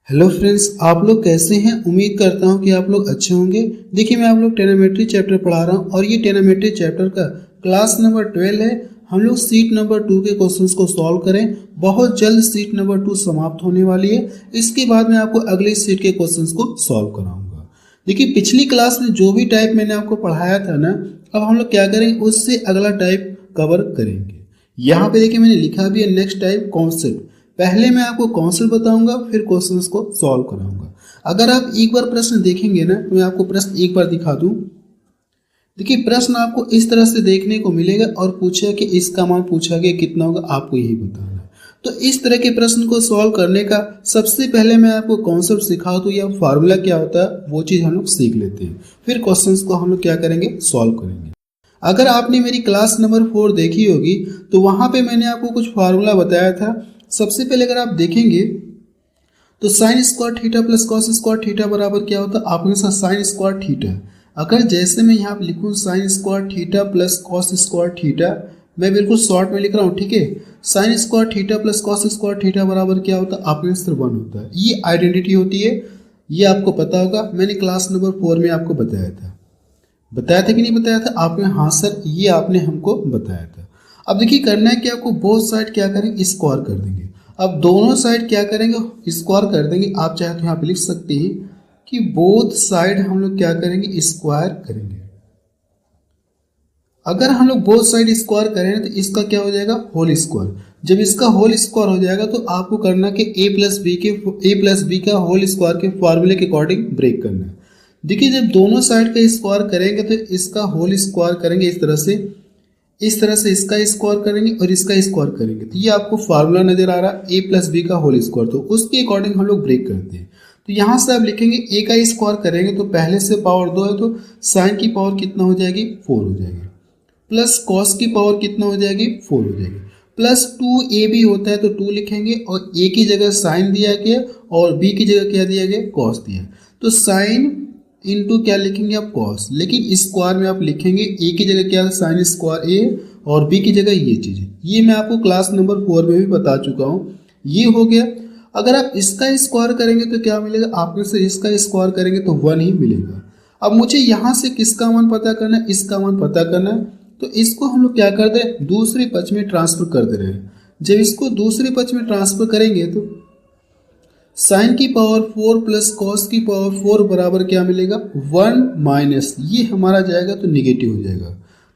Hello friends, आप लोग कैसे हैं। उम्मीद करता हूं कि आप लोग अच्छे होंगे। देखिए, मैं आप लोग ट्रिग्नोमेट्री चैप्टर पढ़ा रहा हूं और ये ट्रिग्नोमेट्री चैप्टर का क्लास नंबर 12 है। हम लोग सीट नंबर 2 के क्वेश्चंस को सॉल्व करें। बहुत जल्द सीट नंबर 2 समाप्त होने वाली है। इसके बाद मैं आपको अगली सीट के क्वेश्चंस को सॉल्व कराऊंगा। देखिए, पिछली क्लास में जो भी टाइप मैंने आपको पढ़ाया था ना, अब हम लोग क्या करेंगे, उससे अगला टाइप कवर करेंगे। यहाँ पे देखिए मैंने लिखा भी है नेक्स्ट टाइप कॉन्सेप्ट। पहले मैं आपको कॉन्सेप्ट बताऊंगा, फिर क्वेश्चंस को सॉल्व कराऊंगा। अगर आप एक बार प्रश्न देखेंगे ना, तो मैं आपको प्रश्न एक बार दिखा दूं। देखिए, प्रश्न आपको इस तरह से देखने को मिलेगा और पूछा कि इसका मान पूछा गया कितना होगा, आपको यही बताना है। तो इस तरह के प्रश्न को सॉल्व करने का सबसे पहले मैं आपको कॉन्सेप्ट सिखा दूं या फार्मूला क्या होता है वो चीज़ हम लोग सीख लेते हैं। फिर क्वेश्चंस को हम लोग क्या करेंगे, सॉल्व करेंगे। अगर आपने मेरी क्लास नंबर 4 देखी होगी तो वहां पे मैंने आपको कुछ फार्मूला बताया था। सबसे पहले अगर आप देखेंगे तो sign square theta plus cos square theta बराबर क्या होता है, आपने साथ साइन स्क्वायर थीटा। अगर जैसे मैं यहाँ पे लिखूँ sign square theta plus cos square theta, मैं बिल्कुल शॉर्ट में लिख रहा हूँ, ठीक है। Sign square theta plus cos square theta बराबर क्या होता है, आपके आंसर 1 होता है। ये आइडेंटिटी होती है, ये आपको पता होगा। मैंने क्लास नंबर 4 में आपको बताया था कि नहीं बताया था आपने, हाँ सर, ये आपने हमको बताया था। अब देखिए करना है कि आपको बोथ साइड क्या करेंगे, स्क्वायर कर देंगे। अब दोनों साइड क्या करेंगे, स्क्वायर कर देंगे। आप चाहे तो यहाँ पे लिख सकते हैं कि बोथ साइड हम लोग क्या करेंगे, स्क्वायर करेंगे। अगर हम लोग बोथ साइड स्क्वायर करें तो इसका क्या हो जाएगा, होल स्क्वायर। जब इसका होल स्क्वायर हो जाएगा तो आपको करना कि ए प्लस बी का होल स्क्वायर के फॉर्मूले के अकॉर्डिंग ब्रेक करना है। देखिए, जब दोनों साइड का स्क्वायर करेंगे तो इसका होल स्क्वायर करेंगे इस तरह से इसका स्क्वायर करेंगे और इसका स्क्वायर करेंगे। तो ये आपको फार्मूला नजर आ रहा है, ए प्लस बी का होल स्क्वायर। तो उसके अकॉर्डिंग हम लोग ब्रेक करते हैं। तो यहाँ से आप लिखेंगे ए का स्क्वायर करेंगे तो पहले से पावर 2 है तो साइन की पावर कितना हो जाएगी, 4 हो जाएगी। प्लस कॉस की पावर कितना हो जाएगी, 4 हो जाएगी। प्लस 2 बी होता है तो 2 लिखेंगे और ए की जगह साइन दिया गया और बी की जगह क्या दिया गया, कॉस दिया। तो साइन इनटू क्या लिखेंगे आप, कॉस। लेकिन स्क्वायर में आप लिखेंगे ए की जगह क्या, साइन स्क्वायर ए और बी की जगह ये चीज़ है। ये मैं आपको क्लास नंबर 4 में भी बता चुका हूँ। ये हो गया। अगर आप इसका स्क्वायर करेंगे तो क्या मिलेगा, आपने से इसका स्क्वायर करेंगे तो 1 ही मिलेगा। अब मुझे यहाँ से किसका मान पता करना है, इसका मान पता करना है। तो इसको हम लोग क्या कर दे, दूसरे पक्ष में ट्रांसफर कर दे रहे हैं। जब इसको दूसरे पक्ष में ट्रांसफर करेंगे तो साइन की पावर 4 प्लस कॉस की पावर 4 बराबर क्या मिलेगा, 1 माइनस ये हमारा जाएगा तो निगेटिव हो जाएगा।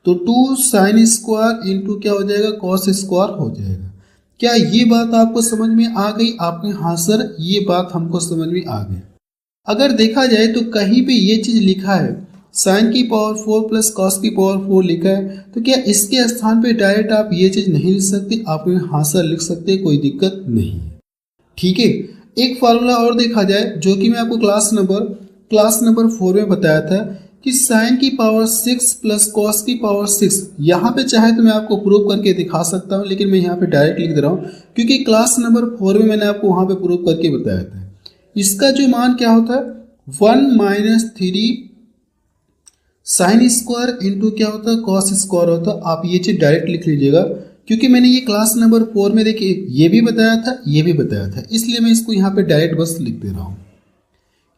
तो 2 साइन स्क्वायर इंटू क्या हो जाएगा, कॉस स्क्वायर हो जाएगा। क्या ये बात आपको समझ में आ गई आपने, हाँ सर, ये बात हमको समझ में आ गई। अगर देखा जाए तो कहीं पे ये चीज लिखा है साइन की पावर 4 प्लस कॉस की पावर 4 लिखा है, तो क्या इसके स्थान पे डायरेक्ट आप ये चीज नहीं लिख सकते, आप हाँ सर लिख सकते, कोई दिक्कत नहीं है, ठीक है। एक फार्मूला और देखा जाए जो कि मैं आपको क्लास नंबर 4 में बताया था कि साइन की पावर 6 प्लस कॉस की पावर 6। यहाँ पे चाहे तो मैं आपको प्रूव करके दिखा सकता हूँ, लेकिन मैं यहाँ पे डायरेक्ट लिख दे रहा हूँ क्योंकि क्लास नंबर 4 में मैंने आपको वहाँ पे प्रूव करके बताया था। इसका जो मान क्या होता है, 1 माइनस 3 साइन स्क्वायर इंटू क्या होता है, कॉस स्क्वायर होता है। आप ये चीज डायरेक्ट लिख लीजिएगा क्योंकि मैंने ये क्लास नंबर 4 में देखिए ये भी बताया था, ये भी बताया था, इसलिए मैं इसको यहाँ पे डायरेक्ट बस लिख दे रहा हूँ।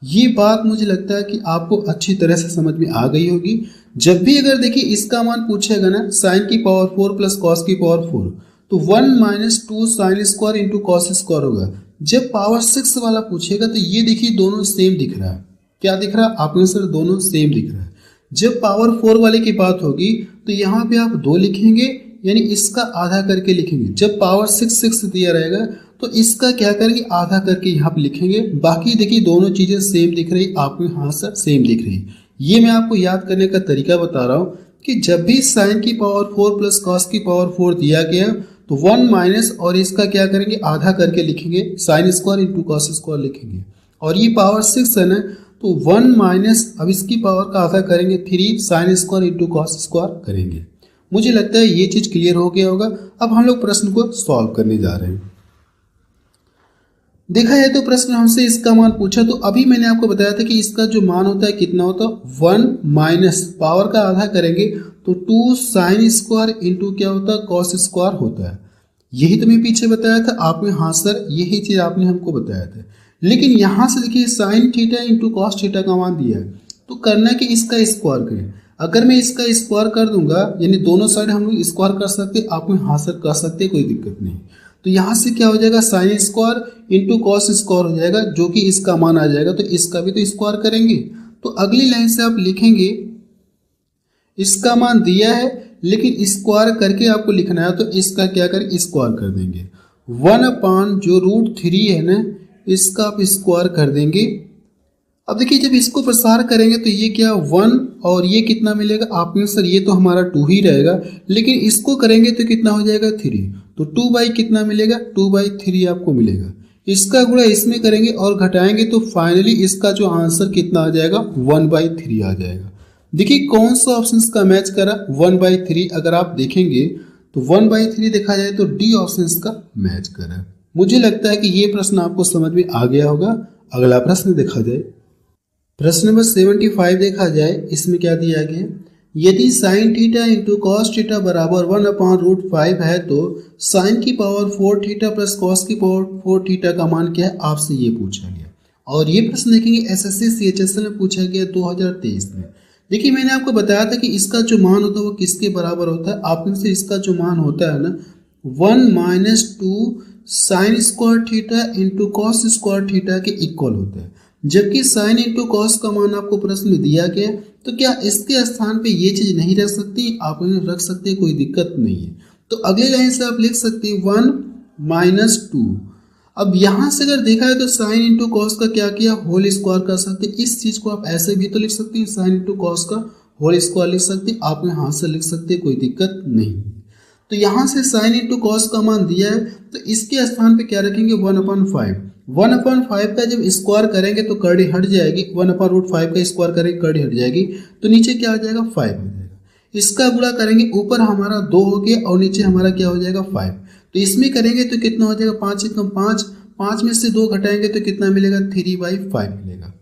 ये बात मुझे लगता है कि आपको अच्छी तरह से समझ में आ गई होगी। जब भी अगर देखिए इसका मान पूछेगा ना, साइन की पावर 4 प्लस कॉस की पावर 4, तो 1 minus 2 sine square into cos square होगा। जब पावर 6 वाला पूछेगा तो ये देखिए दोनों सेम दिख रहा है। क्या दिख रहा है आपको सर, दोनों सेम दिख रहा है। जब पावर 4 वाले की बात होगी तो यहाँ पे आप 2 लिखेंगे, यानी इसका आधा करके लिखेंगे। जब पावर 6 दिया रहेगा तो इसका क्या करेंगे, आधा करके यहाँ पे लिखेंगे। बाकी देखिए दोनों चीजें सेम दिख रही, आपको हाँ सर सेम दिख रही। ये मैं आपको याद करने का तरीका बता रहा हूँ कि जब भी साइन की पावर 4 प्लस कॉस की पावर 4 दिया गया तो 1 माइनस और इसका क्या करेंगे, आधा करके लिखेंगे, sine square into cos square लिखेंगे। और ये पावर 6 है ना, तो 1 माइनस अब इसकी पावर का आधा करेंगे 3 sine square into cos square करेंगे। मुझे लगता है ये चीज क्लियर हो गया होगा। अब हम लोग प्रश्न को सॉल्व करने जा रहे हैं। देखा जाए तो प्रश्न हमसे इसका मान पूछा, तो अभी मैंने आपको बताया था कि इसका जो मान होता है कितना होता है, 1 माइनस पावर का आधा करेंगे तो 2 साइन स्क्वायर इंटू क्या होता है, कॉस स्क्वायर होता है। यही तो मैं पीछे बताया था आपने, हाँ सर यही चीज आपने हमको बताया था। लेकिन यहाँ से देखिए sine theta into cos theta का मान दिया है, तो करना कि इसका स्क्वायर करें। अगर मैं इसका स्क्वायर कर दूंगा, यानी दोनों साइड हम लोग स्क्वायर कर सकते, आप यहाँ से कर सकते, कोई दिक्कत नहीं। तो यहाँ से क्या हो जाएगा, sine square into cos square हो जाएगा, जो कि इसका मान आ जाएगा, तो इसका भी तो स्क्वायर करेंगे। तो अगली लाइन से आप लिखेंगे, इसका मान दिया है लेकिन स्क्वायर करके आपको लिखना है, तो इसका क्या करें, स्क्वायर कर देंगे। 1/, जो √3 है ना, इसका आप स्क्वायर कर देंगे। अब देखिए जब इसको प्रसार करेंगे तो ये क्या 1 और ये कितना मिलेगा, आपने सर ये तो हमारा 2 ही रहेगा, लेकिन इसको करेंगे तो कितना हो जाएगा 3, तो 2 कितना मिलेगा, 2/3 आपको मिलेगा। इसका गुणा इसमें करेंगे और घटाएंगे तो फाइनली इसका जो आंसर कितना आ जाएगा, 1/3 आ जाएगा। देखिए कौन सा ऑप्शन का मैच करा, 1/3। अगर आप देखेंगे तो 1/3 देखा जाए तो डी ऑप्शन का मैच करा। मुझे लगता है कि ये प्रश्न आपको समझ में आ गया होगा। अगला प्रश्न देखा जाए, प्रश्न नंबर 75 देखा जाए, इसमें क्या दिया गया, यदि sine theta into cos theta बराबर 1/√5 है तो साइन की पावर 4 थीटा प्लस कॉस की पावर 4 थीटा का मान क्या है, आपसे ये पूछा गया। और ये प्रश्न देखेंगे एसएससी सीएचएसएल में पूछा गया 2023 में। देखिए मैंने आपको बताया था कि इसका जो मान होता है वो किसके बराबर होता है, आप इनसे इसका जो मान होता है ना 1 - 2 sine square theta into cos square theta के इक्वल होता है। जबकि साइन इंटू कॉस का मान आपको प्रश्न में दिया गया, तो क्या इसके स्थान पे ये चीज नहीं रख सकती, आप इन्हें रख सकते हैं, कोई दिक्कत नहीं है। तो अगली लाइन से आप लिख सकते हैं 1 - 2। अब यहाँ से अगर देखा है तो साइन इंटू कॉस का क्या किया, होल स्क्वायर कर सकते। इस चीज को आप ऐसे भी तो लिख सकते हैं, साइन इंटू कॉस का होल स्क्वायर लिख सकते, आप यहाँ से लिख सकते, कोई दिक्कत नहीं। तो यहाँ से साइन इंटू कॉस का मान दिया है, तो इसके स्थान पे क्या रखेंगे, 1/5। 1/5 का जब स्क्वायर करेंगे तो कर्डी हट जाएगी, 1/√5 का स्क्वायर करेंगे कर्डी हट जाएगी, तो नीचे क्या हो जाएगा, 5 हो जाएगा। इसका गुणा करेंगे, ऊपर हमारा 2 हो गया और नीचे हमारा क्या हो जाएगा 5। तो इसमें करेंगे तो कितना हो जाएगा, 5 × 5, 5 में से 2 घटाएंगे तो कितना मिलेगा, 3/5 मिलेगा।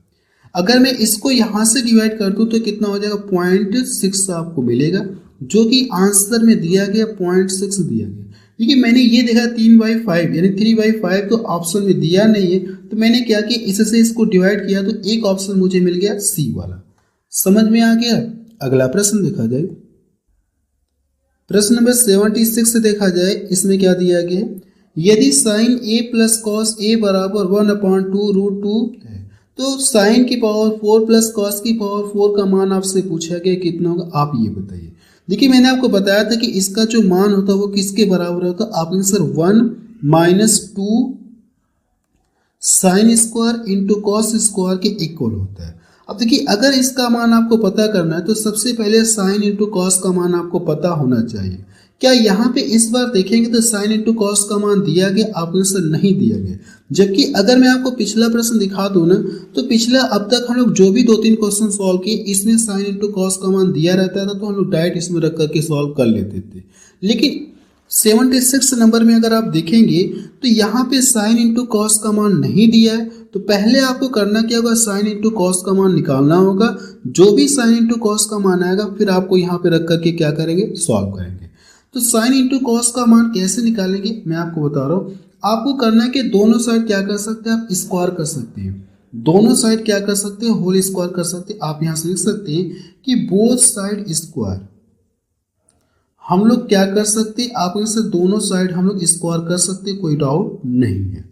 अगर मैं इसको यहाँ से डिवाइड कर दूँ तो कितना हो जाएगा, 0.6 आपको मिलेगा, जो कि आंसर में दिया गया 0.6 दिया गया। देखिए मैंने ये देखा 3/5 यानी 3/5 तो ऑप्शन में दिया नहीं है, तो मैंने क्या किया, इससे इसको डिवाइड किया तो एक ऑप्शन मुझे मिल गया सी वाला। समझ में आ गया। अगला प्रश्न देखा जाए, प्रश्न नंबर 76 से देखा जाए, इसमें क्या दिया गया, यदि sine a plus cos a बराबर 1/2√2 है तो साइन की पावर 4 प्लस कॉस की पावर 4 का मान आपसे पूछा गया कितना होगा, आप ये बताइए। देखिए मैंने आपको बताया था कि इसका जो मान होता है वो किसके बराबर होता है, आप answer 1 - 2 sine square into cos square के इक्वल होता है। अब देखिए अगर इसका मान आपको पता करना है तो सबसे पहले साइन इंटू कॉस का मान आपको पता होना चाहिए। क्या यहाँ पे इस बार देखेंगे तो साइन इंटू कॉस का मान दिया गया, आप आंसर नहीं दिया गया। जबकि अगर मैं आपको पिछला प्रश्न दिखा दूं ना, तो पिछला अब तक हम लोग जो भी 2-3 क्वेश्चन सॉल्व किए इसमें साइन इंटू कॉस का मान दिया रहता था, तो हम लोग डायरेक्ट इसमें रख करके सॉल्व कर लेते थे। लेकिन 76 नंबर में अगर आप देखेंगे तो यहाँ पे साइन इंटू कॉस का मान नहीं दिया है, तो पहले आपको करना क्या होगा, साइन इंटू कॉस का मान निकालना होगा। जो भी साइन इंटू कॉस का मान आएगा फिर आपको यहाँ पे रख करके क्या करेंगे, सॉल्व करेंगे। तो साइन इंटू कॉस का मान कैसे निकालेंगे मैं आपको बता रहा हूँ। आपको करना है कि दोनों साइड क्या कर सकते हैं, आप स्क्वायर कर सकते हैं। दोनों साइड क्या कर सकते हैं, होल स्क्वायर कर सकते हैं। आप यहाँ से लिख सकते हैं कि बोथ साइड स्क्वायर। हम लोग क्या कर सकते हैं, आप इनसे दोनों साइड हम लोग स्क्वायर कर सकते हैं, कोई डाउट नहीं है।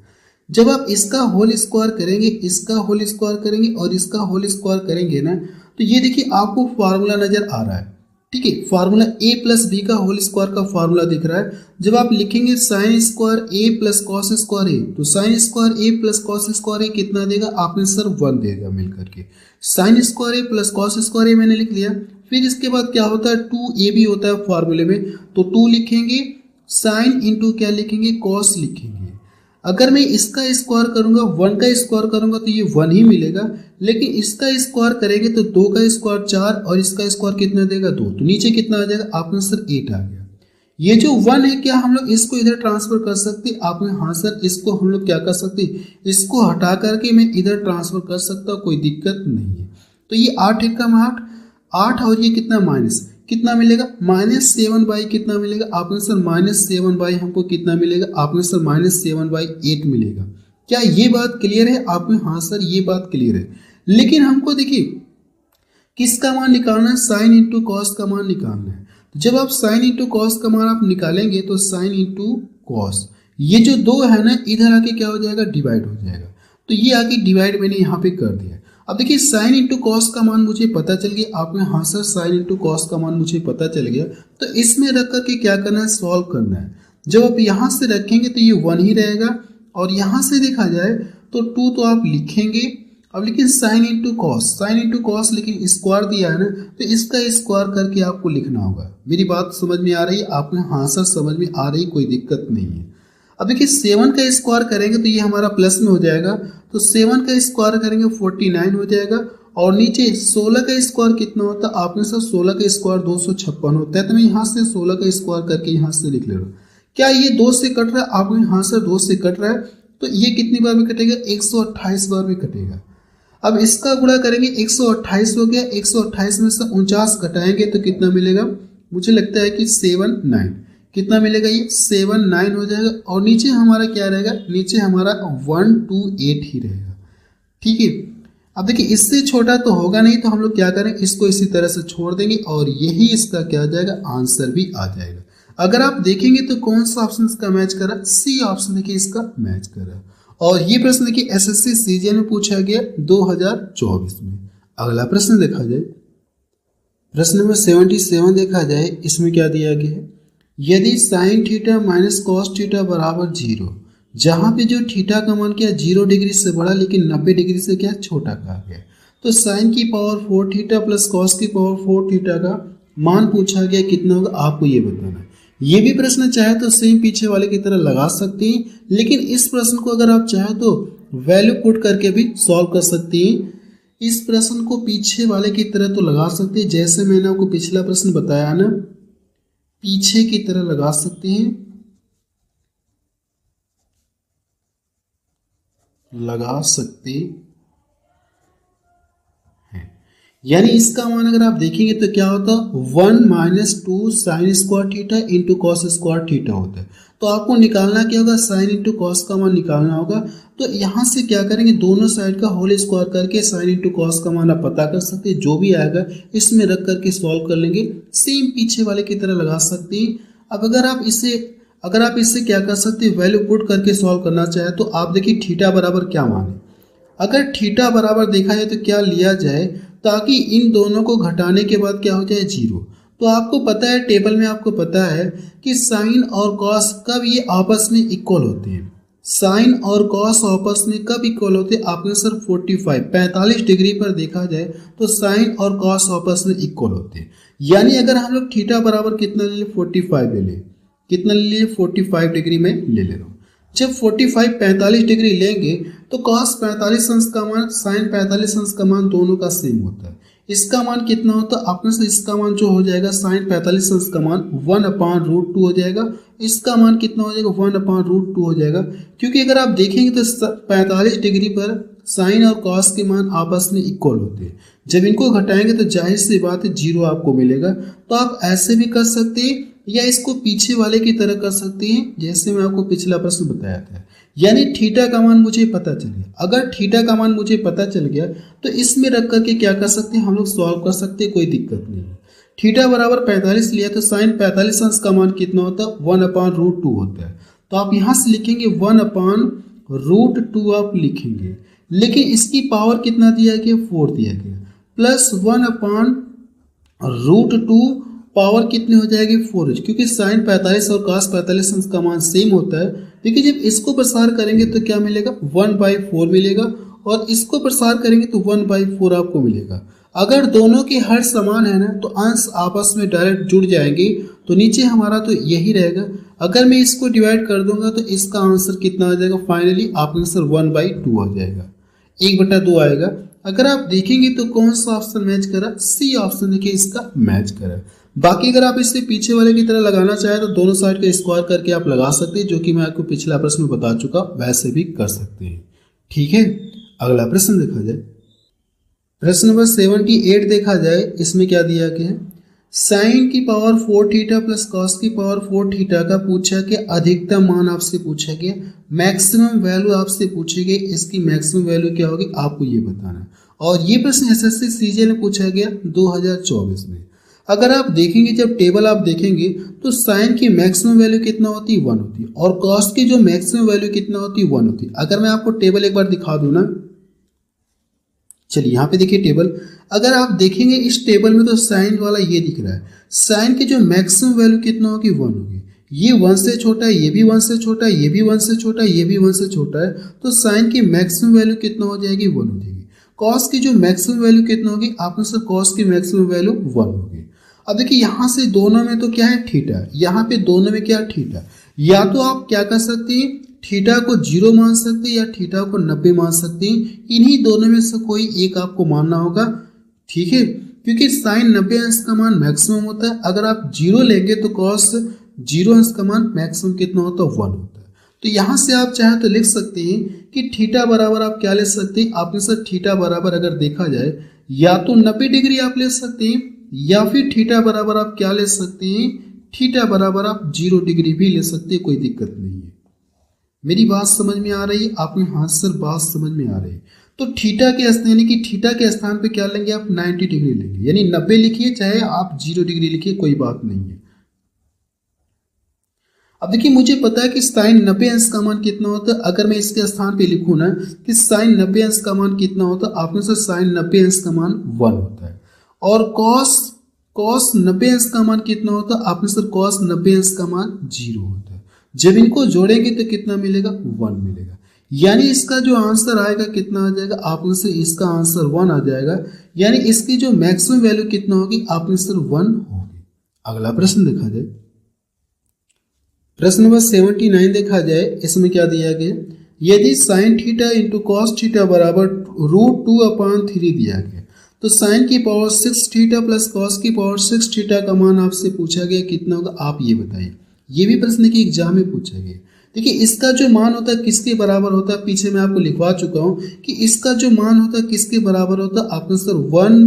जब आप इसका होल स्क्वायर करेंगे, इसका होल स्क्वायर करेंगे और इसका होल स्क्वायर करेंगे ना, तो ये देखिए आपको फार्मूला नजर आ रहा है, ठीक है। फार्मूला a प्लस बी का होल स्क्वायर का फार्मूला दिख रहा है। जब आप लिखेंगे sine square a plus cos square a, तो sine square a plus cos square a कितना देगा, आपने सर 1 देगा मिल करके। Sine square a plus cos square a मैंने लिख लिया। फिर इसके बाद क्या होता है, 2a भी होता है फार्मूले में, तो 2 लिखेंगे, साइन इंटू क्या लिखेंगे, कॉस लिखेंगे। अगर मैं इसका स्क्वायर करूंगा, 1 का स्क्वायर करूंगा तो ये 1 ही मिलेगा, लेकिन इसका स्क्वायर करेंगे तो 2 का स्क्वायर 4 और इसका स्क्वायर कितना देगा 2, तो नीचे कितना आ जाएगा, आपका सर 8 आ गया। ये जो 1 है क्या हम लोग इसको इधर ट्रांसफर कर सकते हैं, आपने हाँ सर इसको हम लोग क्या कर सकते हैं, इसको हटा करके मैं इधर ट्रांसफर कर सकता हूँ, कोई दिक्कत नहीं है। तो ये 8 एकम 8 और ये कितना माइनस, कितना मिलेगा, -7 कितना मिलेगा, आपने सर -7 हमको कितना मिलेगा, आपने सर -7/8 मिलेगा। क्या ये बात क्लियर है आप में? हाँ सर ये बात क्लियर है। लेकिन हमको देखिए किसका मान निकालना है? साइन इंटू कॉस का मान निकालना है। तो जब आप साइन इंटू कॉस का मान आप निकालेंगे तो साइन इंटू कॉस, ये जो दो है ना इधर आके क्या हो जाएगा? डिवाइड हो जाएगा। तो ये आके डिवाइड मैंने यहाँ पे कर दिया। अब देखिए साइन इंटू कॉस का मान मुझे पता चल गया। आपने हाँ सर साइन इंटू कॉस का मान मुझे पता चल गया। तो इसमें रख करके क्या करना है? सॉल्व करना है। जब आप यहाँ से रखेंगे तो ये 1 ही रहेगा, और यहाँ से देखा जाए तो 2 तो आप लिखेंगे। अब लेकिन साइन इंटू कॉस लेकिन स्क्वायर दिया है ना, तो इसका स्क्वायर करके आपको लिखना होगा। मेरी बात समझ में आ रही है? आपने हाँ सर समझ में आ रही, कोई दिक्कत नहीं है। अब देखिए 7 का स्क्वायर करेंगे तो ये हमारा प्लस में हो जाएगा, तो 7 का स्क्वायर करेंगे 49 हो जाएगा। और नीचे 16 का स्क्वायर कितना होता है? आपने सर 16 का स्क्वायर 256 होता है, तो मैं यहाँ से 16 का स्क्वायर करके यहाँ से लिख ले रहा हूँ। क्या ये 2 से कट रहा है? आपने हाँ सर 2 से कट रहा है, तो ये कितनी बार में कटेगा? 128 बार में कटेगा। अब इसका गुणा करेंगे, 128 हो गया, 128 में से 49 घटाएंगे तो कितना मिलेगा? मुझे लगता है कि 79। कितना मिलेगा? ये 79 हो जाएगा। और नीचे हमारा क्या रहेगा? नीचे हमारा 128 ही रहेगा। ठीक है। अब देखिए इससे छोटा तो होगा नहीं, तो हम लोग क्या करें? इसको इसी तरह से छोड़ देंगे और यही इसका क्या आ जाएगा? आंसर भी आ जाएगा। अगर आप देखेंगे तो कौन सा ऑप्शन इसका मैच कर रहा है? सी ऑप्शन देखिए इसका मैच कर रहा है। और ये प्रश्न देखिए एसएससी सीजीएल में पूछा गया 2024 में। अगला प्रश्न देखा जाए, प्रश्न नंबर 77 देखा जाए, इसमें क्या दिया गया है? यदि sine theta minus cos theta बराबर 0, जहां पे जो थीटा का मान क्या 0 डिग्री से बड़ा लेकिन 90 डिग्री से क्या छोटा कहा गया, तो साइन की पावर 4 थीटा प्लस कॉस की पावर 4 थीटा का मान पूछा गया, कितना होगा आपको ये बताना है। ये भी प्रश्न चाहे तो सेम पीछे वाले की तरह लगा सकते हैं, लेकिन इस प्रश्न को अगर आप चाहे तो वैल्यू पुट करके भी सॉल्व कर सकते हैं। इस प्रश्न को पीछे वाले की तरह तो लगा सकते हैं, जैसे मैंने आपको पिछला प्रश्न बताया ना, पीछे की तरह लगा सकते हैं, लगा सकते हैं। यानी इसका मान अगर आप देखेंगे तो क्या होता है? 1 minus 2 sine square theta into cos square theta होता है। तो आपको निकालना क्या होगा? साइन इंटू कॉस का मान निकालना होगा। तो यहाँ से क्या करेंगे? दोनों साइड का होल स्क्वायर करके साइन इंटू कॉस का मान आप पता कर सकते हैं। जो भी आएगा इसमें रख करके सॉल्व कर लेंगे, सेम पीछे वाले की तरह लगा सकते हैं। अब अगर आप इससे क्या कर सकते हैं? वैल्यू पुट करके सॉल्व करना चाहे तो आप देखिए थीटा बराबर क्या मान है। अगर थीटा बराबर देखा जाए तो क्या लिया जाए ताकि इन दोनों को घटाने के बाद क्या हो जाए? 0। तो आपको पता है, टेबल में आपको पता है कि साइन और कॉस कब ये आपस में इक्वल होते हैं। साइन और कॉस आपस में कब इक्वल होते हैं? आपने सर 45 डिग्री पर देखा जाए तो साइन और कॉस आपस में इक्वल होते हैं। यानी अगर हम लोग थीटा बराबर कितना ले लें? 45 ले लें। कितना ले लिए? 45 डिग्री में ले ले रहा हूँ। जब 45 डिग्री लेंगे तो cos 45 अंश का मान sin 45 अंश का मान दोनों का सेम होता है। इसका मान कितना होता है? आपने से इसका मान जो हो जाएगा sin 45 अंश का मान 1/√2 हो जाएगा। इसका मान कितना हो जाएगा? 1/√2 हो जाएगा। क्योंकि अगर आप देखेंगे तो 45 डिग्री पर साइन और कॉस के मान आपस में इक्वल होते हैं। जब इनको घटाएंगे तो जाहिर सी बात है 0 आपको मिलेगा। तो आप ऐसे भी कर सकते हैं या इसको पीछे वाले की तरह कर सकते हैं, जैसे मैं आपको पिछला प्रश्न बताया था। यानी थीटा का मान मुझे पता चल गया। अगर थीटा का मान मुझे पता चल गया तो इसमें रख करके क्या कर सकते हैं? हम लोग सॉल्व कर सकते हैं, कोई दिक्कत नहीं है। थीटा बराबर 45 लिया तो साइन 45 अंश का मान कितना होता है? 1/√2 होता है। तो आप यहाँ से लिखेंगे 1/√2 आप लिखेंगे, लेकिन इसकी पावर कितना दिया गया? 4 दिया गया, प्लस 1/√2 पावर कितनी हो जाएगी? 4, क्योंकि साइन 45 और cos 45 अंश का मान सेम होता है। देखिए जब इसको प्रसार करेंगे तो क्या मिलेगा? 1/4 मिलेगा, और इसको प्रसार करेंगे तो 1/4 आपको मिलेगा। अगर दोनों के हर समान है ना तो अंश आपस में डायरेक्ट जुड़ जाएंगे, तो नीचे हमारा तो यही रहेगा। अगर मैं इसको डिवाइड कर दूंगा तो इसका आंसर कितना आ जाएगा? फाइनली आपका आंसर 1/2 हो जाएगा, 1/2 आएगा। अगर आप देखेंगे तो कौन सा ऑप्शन मैच करा? सी ऑप्शन देखिए इसका मैच करा। बाकी अगर आप इससे पीछे वाले की तरह लगाना चाहे तो दोनों साइड का स्क्वायर करके आप लगा सकते हैं, जो कि मैं आपको पिछला प्रश्न में बता चुका, वैसे भी कर सकते हैं। ठीक है। अगला प्रश्न देखा जाए, प्रश्न नंबर 78 देखा जाए, इसमें क्या दिया गया है? साइन की पावर 4 थीटा प्लस कॉस की पावर 4 थीटा का पूछा कि अधिकतम मान आपसे पूछा गया, मैक्सिमम वैल्यू आपसे पूछी गई, इसकी मैक्सिमम वैल्यू क्या होगी आपको ये बताना है। और ये प्रश्न एसएससी सीजीएल में पूछा गया 2024 में। अगर आप देखेंगे, जब टेबल आप देखेंगे तो साइन की मैक्सिमम वैल्यू कितना होती है 1 होती है, और कॉस की जो मैक्सिमम वैल्यू कितना होती है 1 होती है। अगर मैं आपको टेबल एक बार दिखा दूं ना, चलिए यहाँ पे देखिए टेबल। अगर आप देखेंगे इस टेबल में तो साइन वाला ये दिख रहा है, साइन की जो मैक्सिमम वैल्यू कितना होगी 1 होगी। ये 1 से छोटा है, ये भी 1 से छोटा है, ये भी 1 से छोटा है, ये भी 1 से छोटा है, तो साइन की मैक्सिमम वैल्यू कितना हो जाएगी 1 हो जाएगी। कॉस की जो मैक्सिमम वैल्यू कितना होगी आपने सर कॉस की मैक्सिमम वैल्यू 1 होगी। अब देखिए यहाँ से दोनों में तो क्या है थीटा, यहाँ पे दोनों में क्या थीटा, या तो आप क्या कर सकते हैं थीटा को 0 मान सकते हैं या थीटा को 90 मान सकते हैं। इन्हीं दोनों में से कोई एक आपको मानना होगा, ठीक है, क्योंकि साइन 90 अंश का मान मैक्सिमम होता है। अगर आप 0 लेंगे तो कॉस 0 अंश का मान मैक्सिमम कितना होता है 1 होता है। तो यहाँ से आप चाहे तो लिख सकते हैं कि थीटा बराबर आप क्या ले सकते हैं, आपने सर थीटा बराबर अगर देखा जाए या तो 90 डिग्री आप ले सकते हैं, या फिर थीटा बराबर आप क्या ले सकते हैं, थीटा बराबर आप 0 डिग्री भी ले सकते हैं, कोई दिक्कत नहीं है। मेरी बात समझ में आ रही है? आपने हाँ सर बात समझ में आ रही है। तो थीटा के स्थान यानी कि थीटा के स्थान पे क्या लेंगे आप 90 डिग्री लेंगे, यानी 90 लिखिए चाहे आप 0 डिग्री लिखिए, कोई बात नहीं है। अब देखिए मुझे पता है कि साइन 90 अंश का मान कितना होता है। अगर मैं इसके स्थान पे लिखूं ना कि साइन 90 अंश का मान कितना होता है, आपने सर साइन 90 अंश का मान 1 होता है। और कॉस 90 अंश का मान कितना होता है, आपने सर कॉस 90 अंश का मान 0 होता है। जब इनको जोड़ेंगे तो कितना मिलेगा 1 मिलेगा, यानी इसका जो आंसर आएगा कितना आ जाएगा, आपने से इसका आंसर 1 आ जाएगा, यानी इसकी जो मैक्सिमम वैल्यू कितना होगी आपने सर 1 होगी। अगला प्रश्न देखा जाए, प्रश्न नंबर 79 देखा जाए, इसमें क्या दिया गया, यदि sine theta into cos theta बराबर √2/3 दिया गया तो साइन की पावर 6 थीटा प्लस कॉस की पावर 6 थीटा का मान आपसे पूछा गया कितना होगा, आप ये बताइए। ये भी प्रश्न की एग्जाम में पूछा गया। देखिए इसका जो मान होता है किसके बराबर होता है, पीछे मैं आपको लिखवा चुका हूं कि इसका जो मान होता है किसके बराबर होता है, आपने सर 1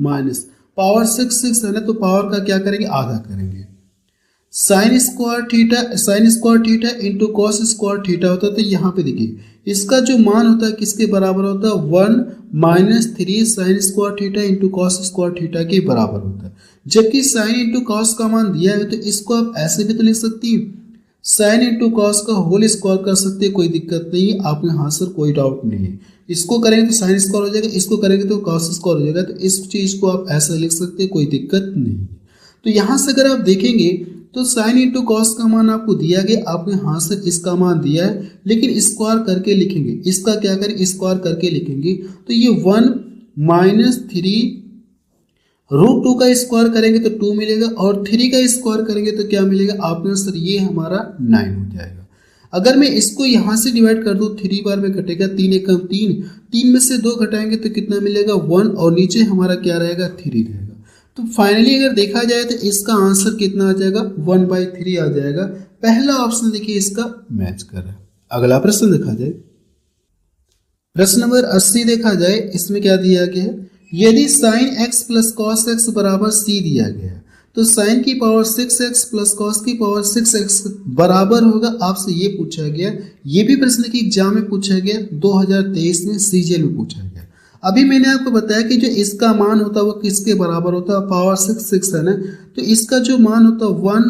माइनस पावर 6 है ना, तो पावर का क्या करेंगे आधा करेंगे। Sign square theta into cos square theta होता है, तो यहाँ पे देखिए इसका जो मान होता है किसके बराबर होता है 1 minus 3 sign square theta into cos square theta के बराबर होता है। जबकि साइन इंटू कॉस का मान दिया है तो इसको आप ऐसे भी तो लिख सकती है, साइन इंटू कॉस का होल स्क्वायर कर सकते हैं, कोई दिक्कत नहीं है। आप में हाँ सर कोई डाउट नहीं है, इसको करेंगे तो साइन स्क्वायर हो जाएगा, इसको करेंगे तो कॉस स्क्वायर हो जाएगा, तो इस चीज को आप ऐसा लिख सकते हैं, कोई दिक्कत नहीं है। तो यहाँ से अगर आप देखेंगे तो साइन इंटू कॉस का मान आपको दिया गया, आपने हाँ से इसका मान दिया है, लेकिन स्क्वायर करके लिखेंगे, इसका क्या करें स्क्वायर करके लिखेंगे, तो ये 1 माइनस 3 √2 का स्क्वायर करेंगे तो 2 मिलेगा, और 3 का स्क्वायर करेंगे तो क्या मिलेगा, आपने सर ये हमारा 9 हो जाएगा। अगर मैं इसको यहाँ से डिवाइड कर दूँ 3 बार में कटेगा, 3 एकम 3, 3 में से 2 घटाएंगे तो कितना मिलेगा 1, और नीचे हमारा क्या रहेगा 3 रहेगा। तो फाइनली अगर देखा जाए तो इसका आंसर कितना आ जाएगा 1/3 आ जाएगा। पहला ऑप्शन देखिए इसका मैच कर रहा है। अगला प्रश्न देखा जाए, प्रश्न नंबर 80 देखा जाए, इसमें क्या दिया गया है, यदि sine x plus cos x बराबर c दिया गया तो साइन की पावर 6x प्लस कॉस की पावर 6x बराबर होगा, आपसे ये पूछा गया। ये भी प्रश्न की एग्जाम में पूछा गया, 2023 में सीजीएल में पूछा गया। अभी मैंने आपको बताया कि जो इसका मान होता है वो किसके बराबर होता है, पावर 6 है ना, तो इसका जो मान होता है 1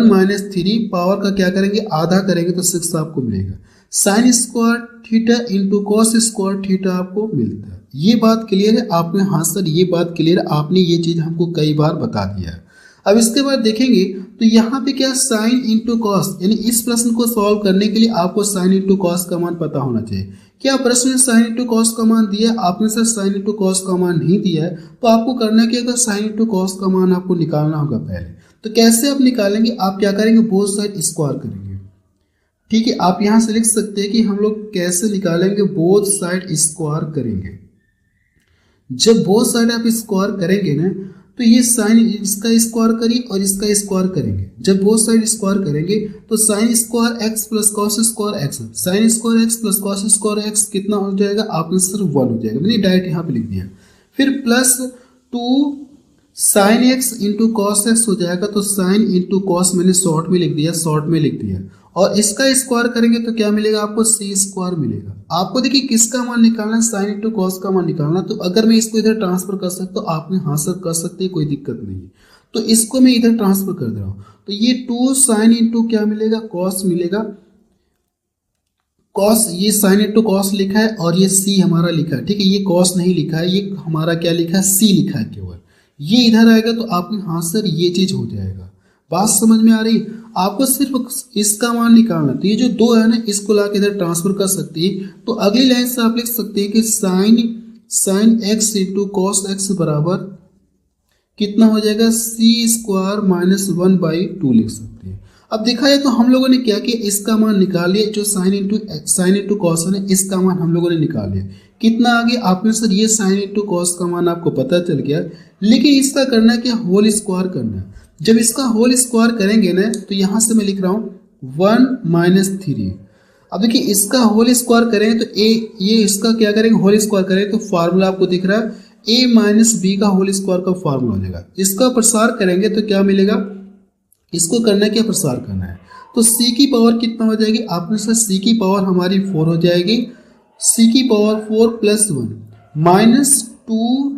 माइनस 3 पावर का क्या करेंगे आधा करेंगे तो 6 आपको मिलेगा। Sign square theta into cos square theta आपको मिलता है। ये बात क्लियर है? आपने हाँ सर ये बात क्लियर है, आपने ये चीज हमको कई बार बता दिया है। अब इसके बाद देखेंगे तो यहाँ पे क्या साइन इंटू कॉस, यानी इस प्रश्न को सॉल्व करने के लिए आपको साइन इंटू कॉस का मान पता होना चाहिए। क्या प्रश्न में साइन इंटू कॉस का मान दिया, आपने सर साइन इंटू कॉस का मान नहीं दिया है, तो आपको करना क्या होगा, साइन इंटू कॉस का मान आपको निकालना होगा पहले। तो कैसे आप निकालेंगे, आप क्या करेंगे बोथ साइड स्क्वायर करेंगे। ठीक है, आप यहाँ से लिख सकते हैं कि हम लोग कैसे निकालेंगे, बोथ साइड स्क्वायर करेंगे। जब बोथ साइड आप स्क्वायर करेंगे ना तो ये साइन इसका स्क्वायर करिए और इसका स्क्वायर करेंगे। जब बोथ साइड स्क्वायर करेंगे तो sine square x plus cos square x, sine square x plus cos square x कितना हो जाएगा, आपने सिर्फ 1 हो जाएगा, मैंने डायरेक्ट यहाँ पे लिख दिया। फिर plus 2 sine x into cos x हो जाएगा, तो साइन इंटू कॉस मैंने शॉर्ट में लिख दिया, और इसका स्क्वायर करेंगे तो क्या मिलेगा आपको, सी स्क्वायर मिलेगा। आपको देखिए किसका मान निकालना है, साइन इंटू कॉस का मान निकालना। तो अगर मैं इसको इधर ट्रांसफर कर सकता हूँ, आप हाँ सर कर सकते हैं, कोई दिक्कत नहीं है। तो इसको मैं इधर ट्रांसफर कर दे रहा हूँ, तो ये 2 साइन इंटू क्या मिलेगा, कॉस मिलेगा। कॉस, ये साइन इंटू कॉस लिखा है और ये सी हमारा लिखा है, ठीक है। ये कॉस नहीं लिखा है, ये हमारा क्या लिखा है, सी लिखा है केवल। ये इधर आएगा तो आपके हाँ सर ये चीज हो जाएगा। बात समझ में आ रही? आपको सिर्फ इसका मान निकालना। तो ये जो 2 है ना, इसको ला के इधर ट्रांसफर कर सकते हैं। तो अगली लाइन से आप लिख सकते हैं कि sine x into cos x बराबर कितना हो जाएगा, सी स्क्वायर माइनस 1/2 लिख सकते हैं। अब देखा जाए तो हम लोगों ने क्या किया, इसका मान निकाल लिया। जो साइन इंटू कॉस है ना, इसका मान हम लोगों ने निकाल लिया। कितना आ गया आपने, सर ये साइन इंटू कॉस का मान आपको पता चल गया। लेकिन इसका करना है क्या, होल स्क्वायर करना है। जब इसका होल स्क्वायर करेंगे ना, तो यहां से मैं लिख रहा हूं 1 - 3। अब देखिए इसका होल स्क्वायर करेंगे तो ये इसका क्या करेंगे, होल स्क्वायर करेंगे तो फार्मूला आपको दिख रहा है a - b का होल स्क्वायर का फार्मूला हो जाएगा। इसका प्रसार करेंगे तो क्या मिलेगा, इसको करना है क्या, प्रसार करना है। तो c की पावर कितना हो जाएगी आपने, सर c की पावर हमारी 4 हो जाएगी। c की पावर 4 + 1 - 2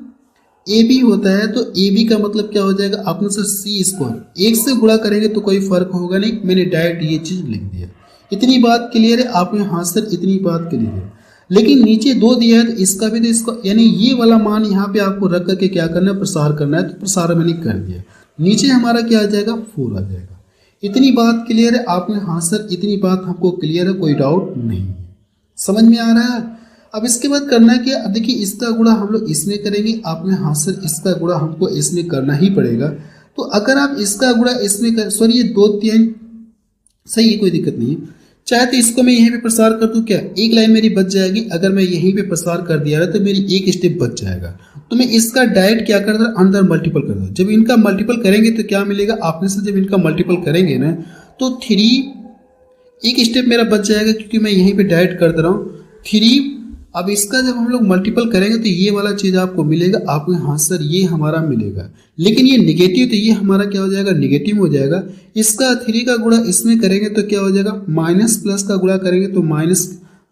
AB होता है। तो AB का मतलब क्या हो जाएगा आपने, सर c स्क्वायर। 1 से गुणा करेंगे तो कोई फर्क होगा नहीं, मैंने डायरेक्ट ये चीज लिख दिया। इतनी बात क्लियर है आपने, हाँ सर इतनी बात क्लियर है। लेकिन नीचे 2 दिया है तो इसका भी तो इसका, यानी ये वाला मान यहाँ पे आपको रख करके क्या करना है, प्रसार करना है। तो प्रसार मैंने कर दिया। नीचे हमारा क्या आ जाएगा, 4 आ जाएगा। इतनी बात क्लियर है आपने, हाँ सर इतनी बात हमको क्लियर है, कोई डाउट नहीं है, समझ में आ रहा है। अब इसके बाद करना क्या, अब देखिए इसका गुणा हम लोग इसमें करेंगे। आपने हाँ सर इसका गुणा हमको इसमें करना ही पड़ेगा। तो अगर आप इसका गुणा इसमें कर, सॉरी ये 2 3 सही है, कोई दिक्कत नहीं है। चाहे तो इसको मैं यहीं पे प्रसार कर दूं, क्या एक लाइन मेरी बच जाएगी। अगर मैं यहीं पे प्रसार कर दिया तो मेरी एक स्टेप बच जाएगा। तो मैं इसका डायरेक्ट क्या कर दूं, अंदर मल्टीपल कर दूं। जब इनका मल्टीपल करेंगे तो क्या मिलेगा आपने से, जब इनका मल्टीपल करेंगे ना तो 3, एक स्टेप मेरा बच जाएगा क्योंकि मैं यहीं पे डायरेक्ट कर दे रहा हूँ 3। अब इसका जब हम लोग मल्टीपल करेंगे तो ये वाला चीज आपको मिलेगा। आपको हाँ सर ये हमारा मिलेगा, लेकिन ये निगेटिव, तो ये हमारा क्या हो जाएगा, निगेटिव हो जाएगा। इसका 3 का गुणा इसमें करेंगे तो क्या हो जाएगा, माइनस प्लस का गुणा करेंगे तो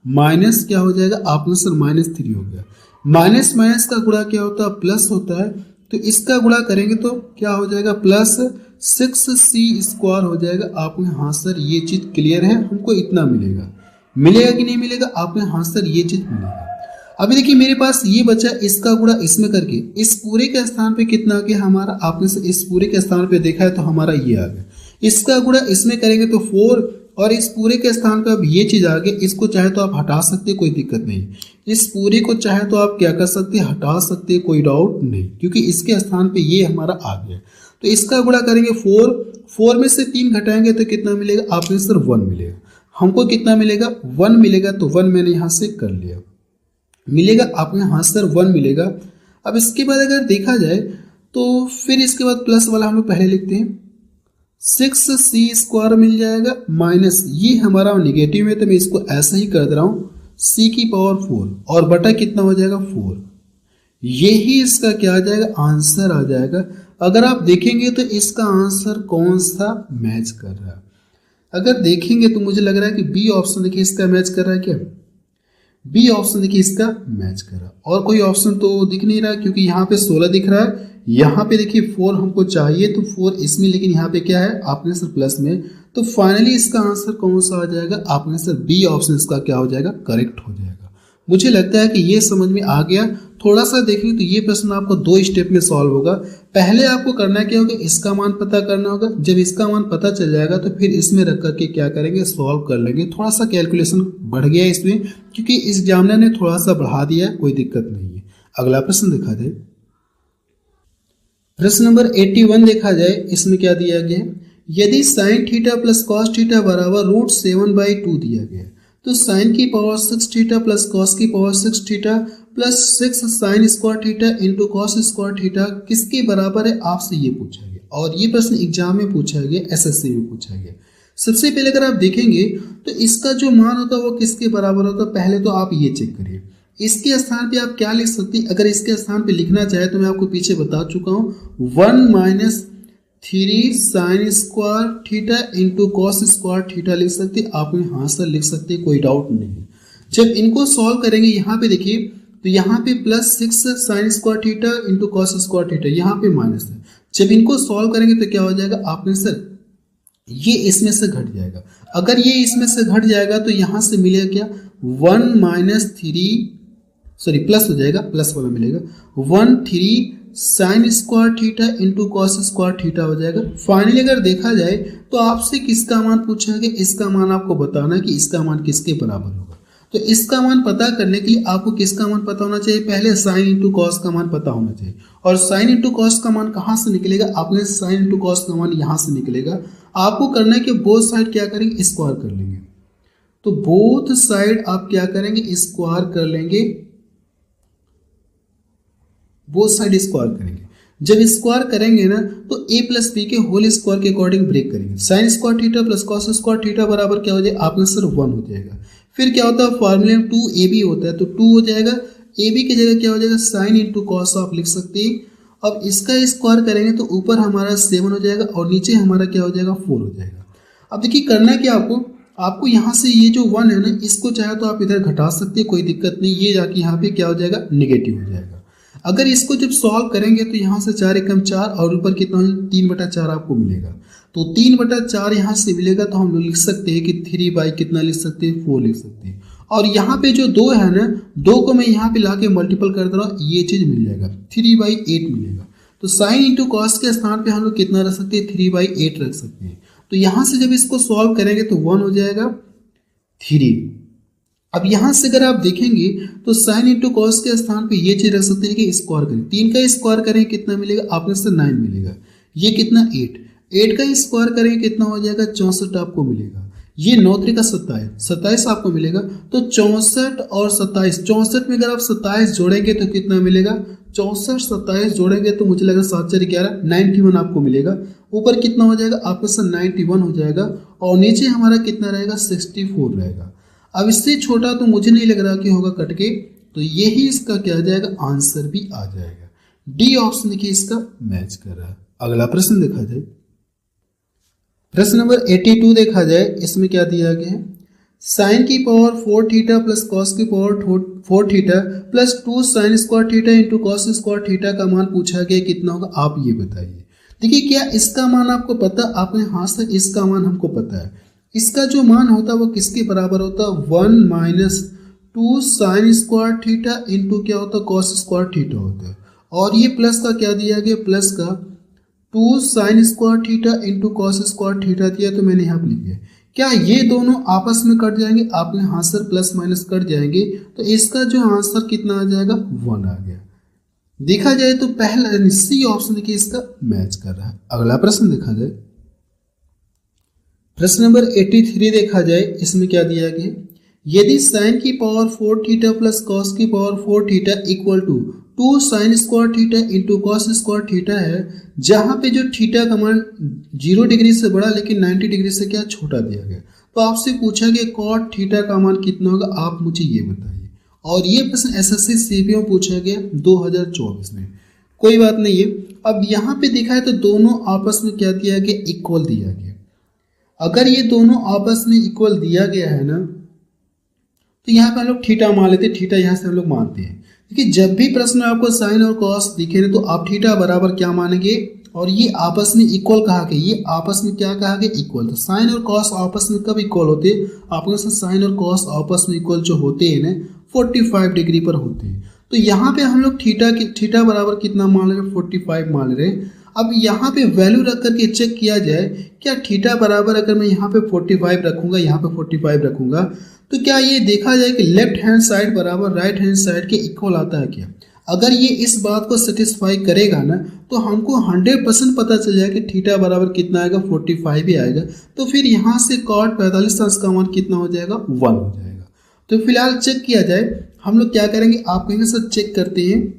माइनस क्या हो जाएगा आपने सर, -3 हो गया। माइनस का गुणा क्या होता है, प्लस होता है। तो इसका गुणा करेंगे तो क्या हो जाएगा, +6c² हो जाएगा। आपको हाँ सर ये चीज क्लियर है, हमको इतना मिलेगा कि नहीं मिलेगा, आपने हाँ सर ये चीज मिलेगा। अभी देखिए मेरे पास ये बचा, इसका गुणा इसमें करके इस पूरे के स्थान पे कितना आ गया हमारा, आपने से इस पूरे के स्थान पे देखा है तो हमारा ये आ गया। इसका गुणा इसमें करेंगे तो 4, और इस पूरे के स्थान पे अब ये चीज आ गई। इसको चाहे तो आप हटा सकते, कोई दिक्कत नहीं। इस पूरे को चाहे तो आप क्या कर सकते, हटा सकते, कोई डाउट नहीं, क्योंकि इसके स्थान पे ये हमारा आ गया। तो इसका गुणा करेंगे 4 में से 3 घटाएंगे तो कितना मिलेगा आपने सर, 1 मिलेगा। हमको कितना मिलेगा, 1 मिलेगा। तो 1 मैंने यहाँ से कर लिया, मिलेगा आपने हाँ सर 1 मिलेगा। अब इसके बाद अगर देखा जाए तो फिर इसके बाद प्लस वाला हम लोग पहले लिखते हैं, 6c² मिल जाएगा माइनस, ये हमारा निगेटिव है तो मैं इसको ऐसा ही कर दे रहा हूँ, c की पावर 4 और बटा कितना हो जाएगा 4। यही इसका क्या आ जाएगा, आंसर आ जाएगा। अगर आप देखेंगे तो इसका आंसर कौन सा मैच कर रहा है, अगर देखेंगे तो मुझे लग रहा है कि बी ऑप्शन देखिए इसका मैच कर रहा है। क्या बी ऑप्शन देखिए इसका मैच कर रहा है, और कोई ऑप्शन तो दिख नहीं रहा क्योंकि यहाँ पे 16 दिख रहा है, यहाँ पे देखिए 4 हमको चाहिए तो 4 इसमें, लेकिन यहाँ पे क्या है आपने सर प्लस में। तो फाइनली इसका आंसर कौन सा आ जाएगा आपने सर, बी ऑप्शन इसका क्या हो जाएगा, करेक्ट हो जाएगा। मुझे लगता है कि ये समझ में आ गया। थोड़ा सा देखेंगे तो ये प्रश्न आपको 2 स्टेप में सॉल्व होगा। पहले आपको करना क्या होगा, इसका मान पता करना होगा। जब इसका मान पता चल जाएगा तो फिर इसमें रख करके क्या करेंगे, सॉल्व कर लेंगे। थोड़ा सा कैलकुलेशन बढ़ गया है इसमें क्योंकि इस एग्जामिनर ने थोड़ा सा बढ़ा दिया, कोई दिक्कत नहीं है। अगला प्रश्न देखा जाए, प्रश्न नंबर 81 देखा जाए। इसमें क्या दिया गया, यदि sin θ प्लस cos θ बराबर √7/2 दिया गया तो sin की पावर 6θ प्लस cos की power 6θ plus 6 sin² θ into cos² θ किसके बराबर है, आपसे ये पूछा गया। और ये प्रश्न एग्जाम में पूछा गया, SSC में पूछा गया। सबसे पहले अगर आप देखेंगे तो इसका जो मान होता है वो किसके बराबर होता है, पहले तो आप ये चेक करिए। इसके स्थान पे आप क्या लिख सकते हैं, अगर इसके स्थान पे लिखना चाहे तो मैं आपको पीछे बता चुका हूँ 1 - 3 sin square theta into cos square theta लिख सकते हैं। आप यहाँ से लिख सकते हैं, कोई डाउट नहीं है। जब इनको सॉल्व करेंगे यहाँ पे देखिए तो यहाँ पे +6 sin square theta into cos square theta, यहाँ पे माइनस है। जब इनको सॉल्व करेंगे तो क्या हो जाएगा, आपने सर ये इसमें से घट जाएगा। अगर ये इसमें से घट जाएगा तो यहाँ से मिलेगा क्या 1 - 3 सॉरी प्लस हो जाएगा, प्लस वाला मिलेगा 1/3 sin square theta into cos square theta हो जाएगा। फाइनली अगर देखा जाए तो आपसे किसका मान पूछा है, इसका मान आपको बताना कि इसका मान किसके बराबर होगा। तो इसका मान पता करने के लिए आपको किसका मान पता होना चाहिए, पहले साइन इंटू कॉस का मान पता होना चाहिए। और साइन इंटू कॉस का मान कहाँ से निकलेगा, आपने साइन इंटू कॉस का मान यहाँ से निकलेगा। आपको करना है कि बोथ साइड क्या करेंगे, स्क्वायर कर लेंगे। तो बोथ साइड आप क्या करेंगे, स्क्वायर कर लेंगे, बोथ साइड स्क्वायर करेंगे। जब स्क्वायर करेंगे ना तो a + b के होल स्क्वायर के अकॉर्डिंग ब्रेक करेंगे। Sign square theta plus cos square theta बराबर क्या हो जाएगा, आपने सर 1 हो जाएगा। फिर क्या होता है, फॉर्मूले में 2ab होता है तो 2 हो जाएगा। ab की जगह क्या हो जाएगा, साइन इंटू कॉस आप लिख सकते हैं। अब इसका स्क्वायर करेंगे तो ऊपर हमारा 7 हो जाएगा और नीचे हमारा क्या हो जाएगा, 4 हो जाएगा। अब देखिए करना क्या आपको यहाँ से ये जो 1 है ना, इसको चाहे तो आप इधर घटा सकते हैं, कोई दिक्कत नहीं। ये जाके यहाँ पे क्या हो जाएगा, निगेटिव हो जाएगा। अगर इसको जब सॉल्व करेंगे तो यहाँ से 4 एकम 4 और ऊपर कितना हो, 3/4 आपको मिलेगा। तो 3/4 यहाँ से मिलेगा तो हम लोग लिख सकते हैं कि 3 कितना लिख सकते हैं, 4 लिख सकते हैं। और यहाँ पे जो 2 है ना, 2 को मैं यहाँ पे ला के मल्टीपल कर दे रहा हूँ, ये चीज मिल जाएगा, 3/8 मिलेगा। तो साइन इंटू कॉस के स्थान पे हम लोग कितना रख सकते हैं, 3/8 रख सकते हैं। तो यहाँ से जब इसको सॉल्व करेंगे तो 1 हो जाएगा 3। अब यहाँ से अगर आप देखेंगे तो साइन इंटू कॉस के स्थान पे ये चीज रख सकते हैं कि स्क्वायर करें। 3 का स्क्वायर करें कितना मिलेगा, आपने से 9 मिलेगा। ये कितना 8 का स्क्वायर करें कितना हो जाएगा, 64 आपको मिलेगा। ये 9×3 27 आपको मिलेगा। तो 64 और 27, 64 में अगर आप 27 जोड़ेंगे तो कितना मिलेगा, 64 27 जोड़ेंगे तो मुझे लगा 7 4 11 91 आपको मिलेगा। ऊपर कितना हो जाएगा, आपके साथ 91 हो जाएगा और नीचे हमारा कितना रहेगा, 64 रहेगा। अब इससे छोटा तो मुझे नहीं लग रहा कि होगा कट के, तो यही इसका क्या आ जाएगा, आंसर भी आ जाएगा। डी ऑप्शन देखिए इसका मैच कर रहा है। अगला प्रश्न देखा जाए, प्रश्न नंबर 82 देखा जाए। इसमें क्या दिया गया है, साइन की पावर 4 थीटा प्लस कॉस की power 4 theta plus 2 sine square theta into cos square theta का मान पूछा गया, कितना होगा आप ये बताइए। देखिए क्या इसका मान आपको पता, आपने हाथ से इसका मान हमको पता है। इसका जो मान होता है वो किसके बराबर होता है, 1 - 2 साइन स्क्वायर थीटा इंटू क्या होता है, कॉस स्क्वायर थीटा होता है। और ये प्लस का क्या दिया गया, प्लस का 2 sine square theta into cos square theta दिया, तो मैंने यहाँ पे लिख दिया। क्या ये दोनों आपस में कट जाएंगे, आपने हाथ से प्लस माइनस कट जाएंगे, तो इसका जो आंसर कितना आ जाएगा, 1 आ गया। देखा जाए तो पहला सी ऑप्शन देखिए इसका मैच कर रहा है। अगला प्रश्न देखा जाए, प्रश्न नंबर 83 देखा जाए। इसमें क्या दिया गया, यदि साइन की पावर 4 थीटा प्लस कॉस की power 4 theta equal to 2 sine square theta into cos square theta है, जहां पे जो थीटा का मान 0 डिग्री से बड़ा लेकिन 90 डिग्री से क्या छोटा दिया गया, तो आपसे पूछा गया कॉट थीटा का मान कितना होगा, आप मुझे ये बताइए। और ये प्रश्न एसएससी सीपीओ में पूछा गया 2024 में, कोई बात नहीं है। अब यहाँ पे दिखा है तो दोनों आपस में क्या दिया गया, इक्वल दिया गया। अगर ये दोनों आपस में इक्वल दिया गया है ना, तो यहाँ पे हम लोग थीटा मान लेते हैं, थीटा यहाँ से हम लोग मानते हैं। देखिए जब भी प्रश्न में आपको साइन और कॉस दिखे ना, तो आप थीटा बराबर क्या मानेंगे, और ये आपस में इक्वल कहा गया, ये आपस में क्या कहा गया, इक्वल। तो साइन और कॉस आपस में कब इक्वल होते हैं, आपके साथ साइन और कॉस आपस में इक्वल जो होते हैं ना 45 डिग्री पर होते हैं। तो यहाँ पे हम लोग थीटा बराबर कितना मान रहे हैं, 45 मान रहे हैं। अब यहाँ पे वैल्यू रख करके चेक किया जाए, क्या थीटा बराबर अगर मैं यहाँ पे 45 रखूंगा, यहाँ पे 45 रखूंगा, तो क्या ये देखा जाए कि लेफ्ट हैंड साइड बराबर राइट हैंड साइड के इक्वल आता है क्या। अगर ये इस बात को सेटिस्फाई करेगा ना, तो हमको 100% पता चल जाएगा कि थीटा बराबर कितना आएगा, 45 ही आएगा। तो फिर यहाँ से कॉट 45 का मान कितना हो जाएगा, 1 हो जाएगा। तो फिलहाल चेक किया जाए, हम लोग क्या करेंगे, आप कहेंगे सर चेक करते हैं,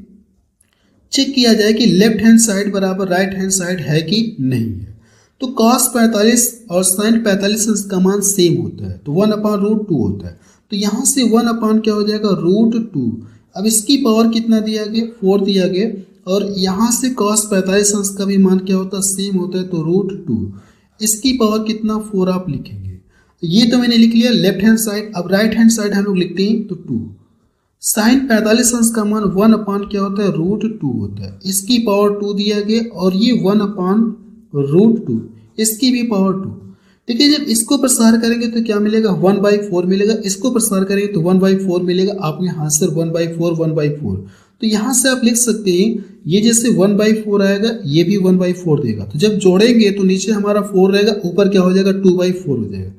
चेक किया जाए कि लेफ्ट हैंड साइड बराबर राइट हैंड साइड है कि नहीं है। तो cos 45 और sin 45 का मान सेम होता है, तो 1/√2 होता है। तो यहाँ से 1 क्या हो जाएगा √2। अब इसकी पावर कितना दिया गया 4 दिया गया और यहाँ से cos 45 अंश का भी मान क्या होता है सेम होता है तो √2। इसकी पावर कितना 4 आप लिखेंगे। ये तो मैंने लिख लिया लेफ्ट हैंड साइड। अब राइट हैंड साइड हम लोग लिखते हैं तो 2। साइन 45 अंश का मान 1 क्या होता है √2 होता है। इसकी पावर 2 दिया गया और ये 1/√2 इसकी भी पावर 2। ठीक है, जब इसको प्रसार करेंगे तो क्या मिलेगा 1/4 मिलेगा। इसको प्रसार करेंगे तो 1/4 मिलेगा। आपने हाथ से 1/4 तो यहाँ से आप लिख सकते हैं ये जैसे 1/4 आएगा ये भी 1/4 देगा। तो जब जोड़ेंगे तो नीचे हमारा 4 रहेगा, ऊपर क्या हो जाएगा 2/4 हो जाएगा।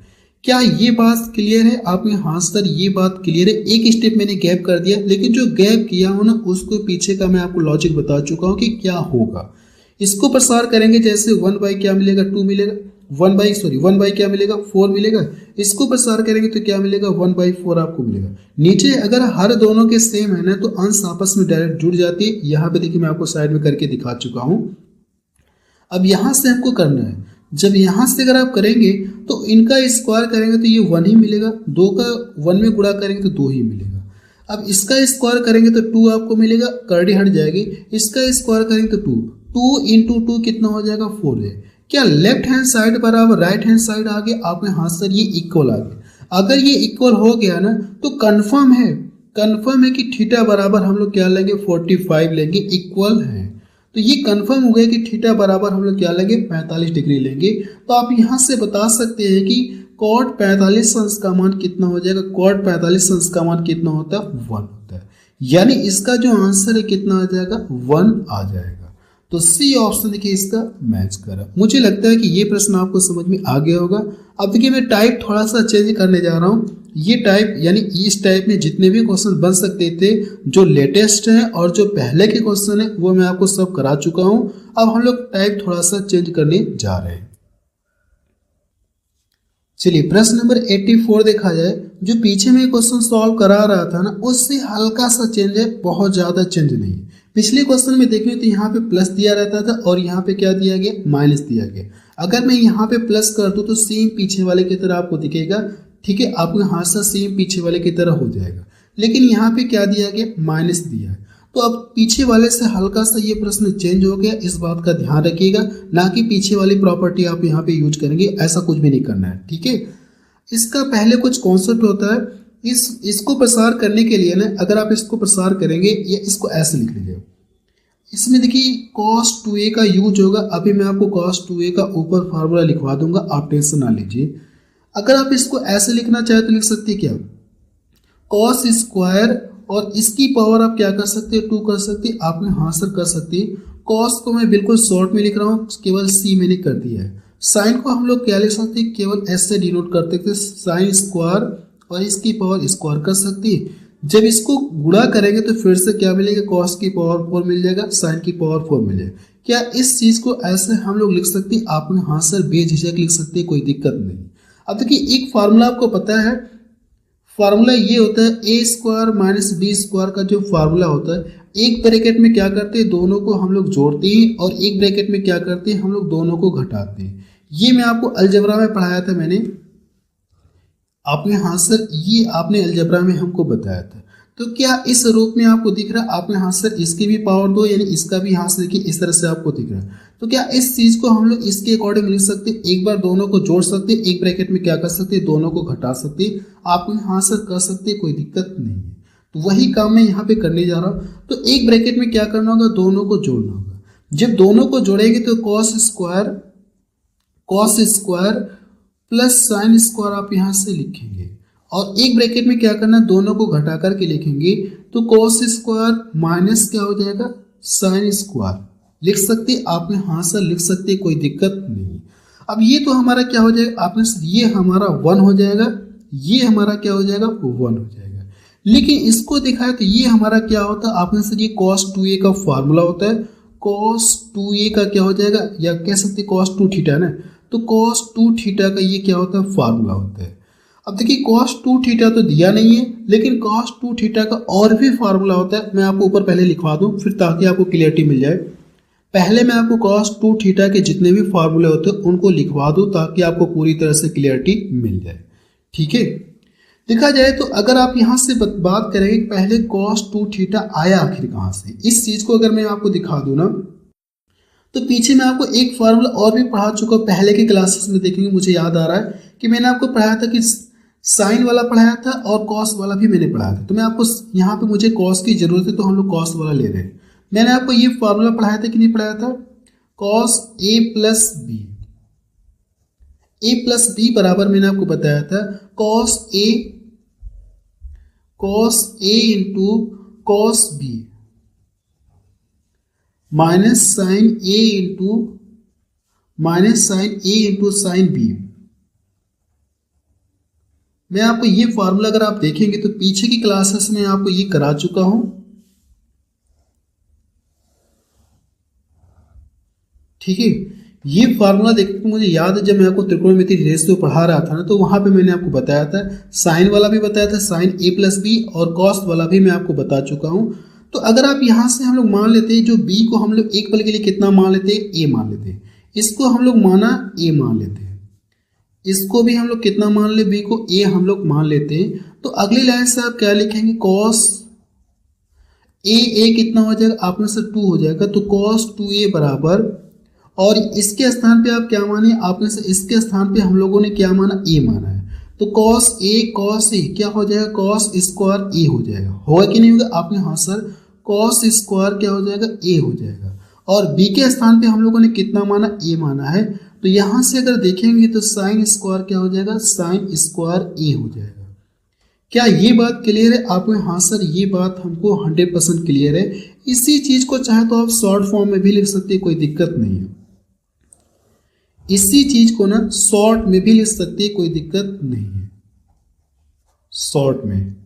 क्या ये बात क्लियर है? आपने हाँ सर ये बात क्लियर है। एक स्टेप मैंने गैप कर दिया, लेकिन जो गैप किया हो ना उसको पीछे का मैं आपको लॉजिक बता चुका हूँ कि क्या होगा। इसको प्रसार करेंगे जैसे 1 क्या मिलेगा 2 मिलेगा, 1 क्या मिलेगा 4 मिलेगा। इसको प्रसार करेंगे तो क्या मिलेगा 1/4 आपको मिलेगा। नीचे अगर हर दोनों के सेम है ना तो अंश आपस में डायरेक्ट जुड़ जाती है। यहाँ पे देखिए मैं आपको साइड में करके दिखा चुका हूँ। अब यहाँ से हमको करना है, जब यहाँ से अगर आप करेंगे तो इनका स्क्वायर करेंगे तो ये 1 ही मिलेगा, 2 का 1 में गुणा करेंगे तो 2 ही मिलेगा। अब इसका स्क्वायर करेंगे तो 2 आपको मिलेगा, करड़ी हट जाएगी। इसका स्क्वायर करेंगे तो 2 × 2 कितना हो जाएगा 4 है। क्या लेफ्ट हैंड साइड बराबर राइट हैंड साइड आ गया? आपने हाथ सर ये इक्वल आ गया। अगर ये इक्वल हो गया ना तो कंफर्म है कि थीटा बराबर हम लोग क्या लेंगे 45 लेंगे, इक्वल है। तो ये कंफर्म हो गया कि थीटा बराबर हम लोग क्या लेंगे 45 डिग्री लेंगे। तो आप यहाँ से बता सकते हैं कि cot 45 अंश का मान कितना हो जाएगा। cot 45 अंश का मान कितना होता है 1 होता है। यानी इसका जो आंसर है कितना आ जाएगा 1 आ जाएगा। तो सी ऑप्शन देखिए इसका मैच करा। मुझे लगता है कि ये प्रश्न आपको समझ में आ गया होगा। अब देखिए मैं टाइप थोड़ा सा चेंज करने जा रहा हूँ। ये टाइप यानी इस टाइप में जितने भी क्वेश्चन बन सकते थे जो लेटेस्ट हैं और जो पहले के क्वेश्चन है वो मैं आपको सब करा चुका हूँ। अब हम लोग टाइप थोड़ा सा चेंज करने जा रहे हैं। चलिए प्रश्न नंबर 84 देखा जाए। जो पीछे में क्वेश्चन सॉल्व करा रहा था ना उससे हल्का सा चेंज है, बहुत ज्यादा चेंज नहीं है। पिछले क्वेश्चन में देखें तो यहाँ पे प्लस दिया रहता था और यहाँ पे क्या दिया गया माइनस दिया गया। अगर मैं यहाँ पे प्लस कर दूँ तो सेम पीछे वाले की तरह आपको दिखेगा। ठीक है, आपको हाथ से सेम पीछे वाले की तरह हो जाएगा। लेकिन यहाँ पे क्या दिया गया माइनस दिया है। तो अब पीछे वाले से हल्का सा ये प्रश्न चेंज हो गया, इस बात का ध्यान रखिएगा। ना कि पीछे वाली प्रॉपर्टी आप यहाँ पे यूज करेंगे, ऐसा कुछ भी नहीं करना है। ठीक है, इसका पहले कुछ कॉन्सेप्ट होता है। इसको प्रसार करने के लिए ना अगर आप इसको प्रसार करेंगे या इसको ऐसे लिख लीजिए। इसमें देखिए cos 2a का यूज होगा। अभी मैं आपको cos 2a का ऊपर फार्मूला लिखवा दूंगा, आप टेंशन ना लीजिए। अगर आप इसको ऐसे लिखना चाहे तो लिख सकते हैं क्या cos स्क्वायर और इसकी पावर आप क्या कर सकते हैं 2 कर सकते हैं। आपने हाँ सर कर सकते हैं। cos को मैं बिल्कुल शॉर्ट में लिख रहा हूँ, केवल c मैंने कर दिया है। साइन को हम लोग क्या लिख सकते हैं केवल s से डिनोट करते थे, साइन स्क्वायर और इसकी पावर स्क्वायर कर सकती है। जब इसको गुणा करेंगे तो फिर से क्या मिलेगा cos की पावर 4 मिल जाएगा, साइन की पावर 4 मिल जाएगा। क्या इस चीज को ऐसे हम लोग लिख सकते हैं? आपने हाँ सर बेझिझक लिख सकते हैं, कोई दिक्कत नहीं। अब देखिए एक फार्मूला आपको पता है, फार्मूला ये होता है a square minus b square का जो फार्मूला होता है। एक ब्रैकेट में क्या करते हैं दोनों को हम लोग जोड़ते हैं और एक ब्रैकेट में क्या करते हैं हम लोग दोनों को घटाते हैं। ये मैं आपको अलजेब्रा में पढ़ाया था मैंने। आपने हाँ सर ये आपने अलजेब्रा में हमको बताया था। तो क्या इस रूप में आपको दिख रहा है? आपने हाँ सर इसकी भी पावर 2 यानी इसका भी हाँ से देखिए इस तरह से आपको दिख रहा है। तो क्या इस चीज को हम लोग इसके अकॉर्डिंग लिख सकते हैं? एक बार दोनों को जोड़ सकते हैं, एक ब्रैकेट में क्या कर सकते हैं दोनों को घटा सकते हैं। आप हाँ सर कर सकते हैं, कोई दिक्कत नहीं है। तो वही काम मैं यहाँ पे करने जा रहा हूँ। तो एक ब्रैकेट में क्या करना होगा दोनों को जोड़ना होगा। जब दोनों को जोड़ेंगे तो cos square plus sine square आप यहाँ से लिखेंगे और एक ब्रैकेट में क्या करना दोनों को घटा करके लिखेंगे तो cos स्क्वायर माइनस क्या हो जाएगा साइन स्क्वायर लिख सकते। आपने हाँ सर लिख सकते, कोई दिक्कत नहीं। अब ये तो हमारा क्या हो जाएगा आपने ये हमारा 1 हो जाएगा, ये हमारा क्या हो जाएगा 1 हो जाएगा। लेकिन इसको दिखाए तो ये हमारा क्या होता है आपने सर ये cos 2a का फार्मूला होता है। cos 2a का क्या हो जाएगा या कह सकते cos 2 थीटा ना, तो cos 2 थीटा का ये क्या होता है फार्मूला होता है। अब देखिए cos 2 थीटा तो दिया नहीं है, लेकिन cos 2 थीटा का और भी फार्मूला होता है। मैं आपको ऊपर पहले लिखवा दूं फिर ताकि आपको क्लियरिटी मिल जाए। पहले मैं आपको cos 2 थीटा के जितने भी फार्मूले होते हैं उनको लिखवा दूं ताकि आपको पूरी तरह से क्लियरिटी मिल जाए। ठीक है, देखा जाए तो अगर आप यहाँ से बात करेंगे पहले cos 2 थीटा आया आखिर कहाँ से, इस चीज को अगर मैं आपको दिखा दूं ना, तो पीछे मैं आपको एक फार्मूला और भी पढ़ा चुका हूं, पहले के क्लासेस में देखेंगे, मुझे याद आ रहा है कि मैंने आपको पढ़ाया था कि साइन वाला पढ़ाया था और कॉस वाला भी मैंने पढ़ाया था। तो मैं आपको यहाँ पे मुझे कॉस की जरूरत है तो हम लोग कॉस वाला ले रहे हैं। मैंने आपको ये फार्मूला पढ़ाया था कि नहीं पढ़ाया था, cos A plus B, A plus B बराबर मैंने आपको बताया था cos A into cos B minus sine A into sine B. मैं आपको ये फार्मूला अगर आप देखेंगे तो पीछे की क्लासेस में आपको ये करा चुका हूं, ठीक है। ये फार्मूला देखने को मुझे याद है, जब मैं आपको त्रिकोणमिति रेशियो पढ़ा रहा था ना, तो वहां पे मैंने आपको बताया था, साइन वाला भी बताया था, साइन ए प्लस बी, और कॉस वाला भी मैं आपको बता चुका हूं। तो अगर आप यहां से हम लोग मान लेते हैं, जो बी को हम लोग एक पल के लिए कितना मान लेते हैं, ए मान लेते हैं, इसको हम लोग माना ए मान लेते हैं, इसको भी हम लोग कितना मान ले, बी को ए हम लोग मान लेते हैं। तो अगली लाइन से आप क्या लिखेंगे, कॉस ए कितना हो जाएगा, आप में से 2 हो जाएगा, तो कॉस 2a बराबर, और इसके स्थान पे आप क्या माने, आप में से इसके स्थान पे हम लोगों ने क्या माना, ए माना है, तो कॉस ए क्या हो जाएगा, कॉस स्क्वायर ए हो जाएगा, होगा कि नहीं होगा, आपने हाँ सर, कॉस स्क्वायर क्या हो जाएगा, ए हो जाएगा। और बी के स्थान पे हम लोगों ने कितना माना, ए माना है, तो यहां से अगर देखेंगे तो साइन स्क्वायर क्या हो जाएगा, साइन स्क्वायर ए हो जाएगा। क्या ये बात क्लियर है आपको, हाँ सर ये बात हमको 100% क्लियर है। इसी चीज को चाहे तो आप शॉर्ट फॉर्म में भी लिख सकते हैं, कोई दिक्कत नहीं है, इसी चीज को ना शॉर्ट में भी लिख सकते हैं, कोई दिक्कत नहीं है। शॉर्ट में